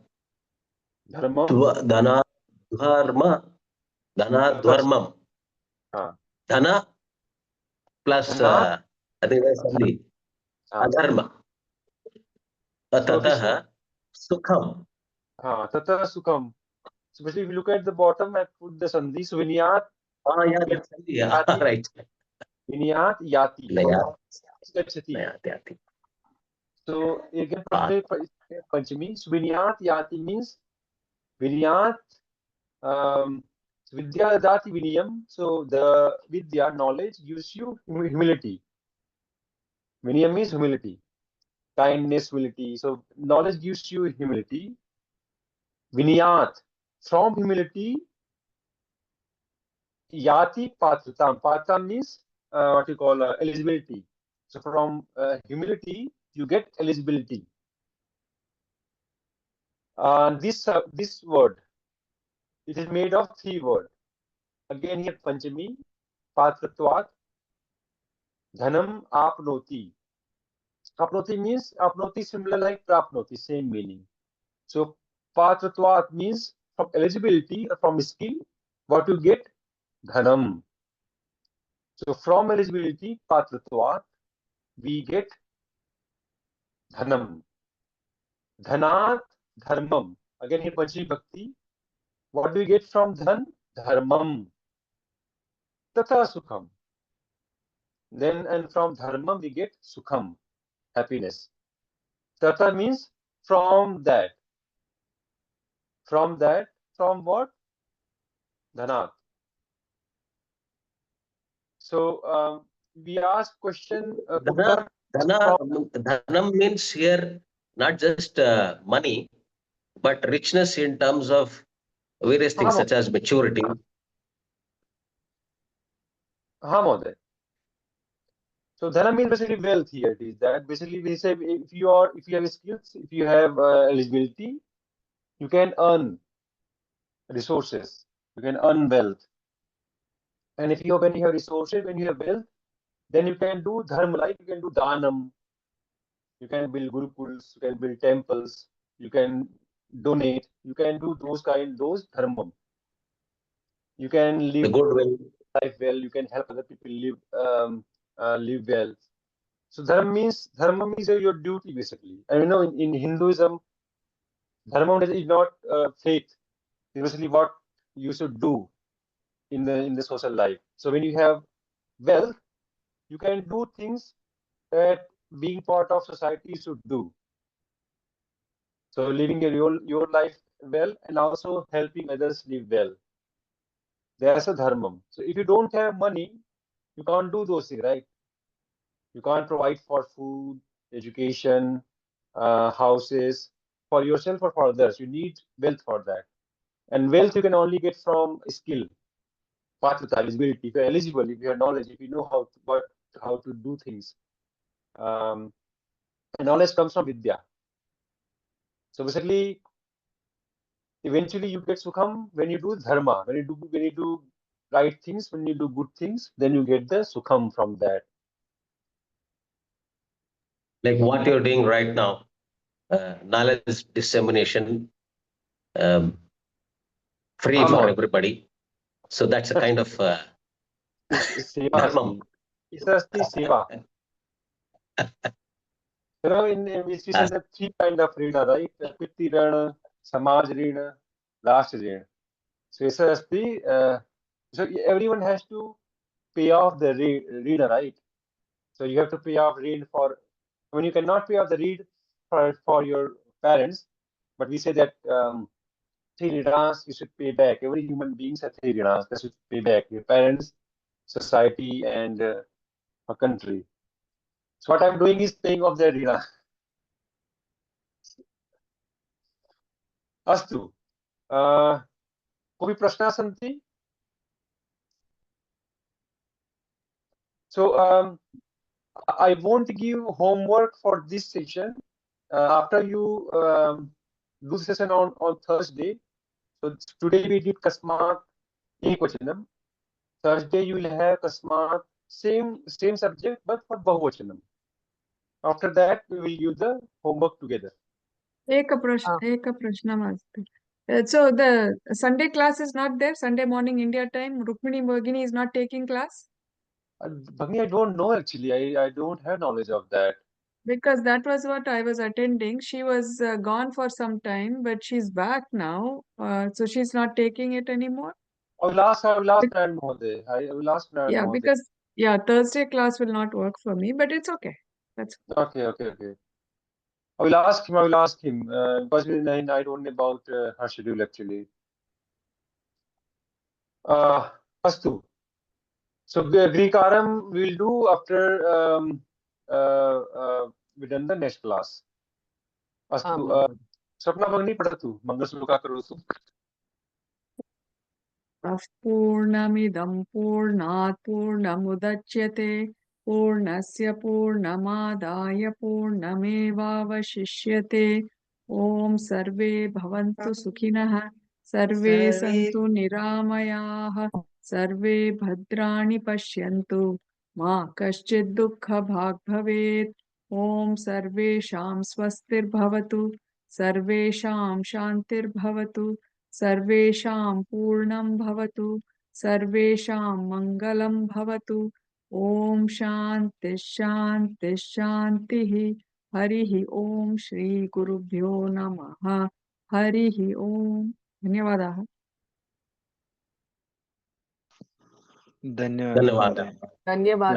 Dhana plus I think that's only adharma. Tatah sukham. Tatah sukham. So basically, if you look at the bottom, I put the sandhi. So vinyat. Yeah, that's sandhi. Yeah, right. Vinyat yati. So again, Panchami. So vinyat yati means vinyat. Vidya dati vinayam. So the vidya knowledge gives you humility. Vinayam means humility, kindness, humility. So knowledge gives you humility. Vinayat, from humility, yati patratam. Patratam means what you call eligibility. So from humility, you get eligibility. This word, it is made of 3 words. Again here Panchami, patratvat, dhanam apnoti. Apnoti means, apnoti similar like prapnoti, same meaning. So patratvat means from eligibility or from skill, what you get? Dhanam. So from eligibility, patratvat, we get dhanam. Dhanat dharmam. Again here Panchami Bhakti. What do we get from dhan? Dharmam. Tatha sukham. Then and from dharmam we get sukham, happiness. Tatha means from that. From that, from what? Dhanat. So we ask question. Dhanam means here not just money, but richness in terms of various things such as maturity. So dhanam means basically wealth here. It is that basically we say if you have skills, if you have eligibility, you can earn resources, you can earn wealth. And if when you have resources, when you have wealth, then you can do dharma, like you can do danam, you can build gurukuls, you can build temples, you can donate, you can do those dharma. You can live life well, you can help other people live well. So dharma means your duty basically. And you know in Hinduism, dharma is not faith. It's basically what you should do in the social life. So when you have wealth, you can do things that being part of society should do. So living your life well and also helping others live well. There's a dharmam. So if you don't have money, you can't do those things, right? You can't provide for food, education, houses for yourself or for others. You need wealth for that. And wealth you can only get from skill, patrata, eligibility. If you're eligible, if you have knowledge, if you know how to do things. And knowledge comes from vidya. So basically, eventually you get sukham when you do dharma, when you do right things, when you do good things, then you get the sukham from that. Like what you're doing right now, knowledge dissemination, free for everybody. So that's a kind of dharmam. Seva. You know, in which we said the three kind of rina, right? Pitti rana, samaj rina, rashtra rina. So so everyone has to pay off the rina, right? So you have to pay off rina for, when you cannot pay off the rina for your parents, but we say that three rinas you should pay back. Every human being has three rinas that should pay back: your parents, society, and a country. So what I'm doing is paying off the rina. Astu. कोऽपि प्रश्नाः सन्ति? So I won't give homework for this session. After you do session on Thursday. So today we did Kasmat Ekvachanam. Thursday you will have Kasmat same subject but for Bahuvachanam. After that we will give the homework together. Eka prashnam asti. So the Sunday class is not there. Sunday morning India time. Rukmini Bhagini is not taking class. Bhagini, I don't know actually. I don't have knowledge of that. Because that was what I was attending. She was gone for some time, but she's back now. So she's not taking it anymore. I will ask Naran Mohoday. I will ask Naran Yeah, Mohoday. because Thursday class will not work for me, but it's okay. That's okay. I will ask him. Because I don't know about her schedule actually. Astu. So Grikaram we'll do after we done the next class. Astu. Sapna Bhagini padatu. Mangasloka karotu. पूर्णमिदं पूर्णात् पूर्णमुदच्यते पूर्णस्य पूर्णमादाय पूर्णमेवावशिष्यते ॐ सर्वे भवन्तु सुखिनः सर्वे सन्तु निरामयाः सर्वे भद्राणि पश्यन्तु मा कश्चित् दुःखभाग् भवेत् ॐ सर्वेषां स्वस्तिर्भवतु सर्वेषां शान्तिर्भवतु सर्वेषां पूर्णं भवतु सर्वेषां मङ्गलं भवतु ॐ शान्तिः हरिः ॐ श्रीगुरुभ्यो नमः हरिः ॐ धन्यवादाः धन्यवादः धन्यवादः धन्यवाद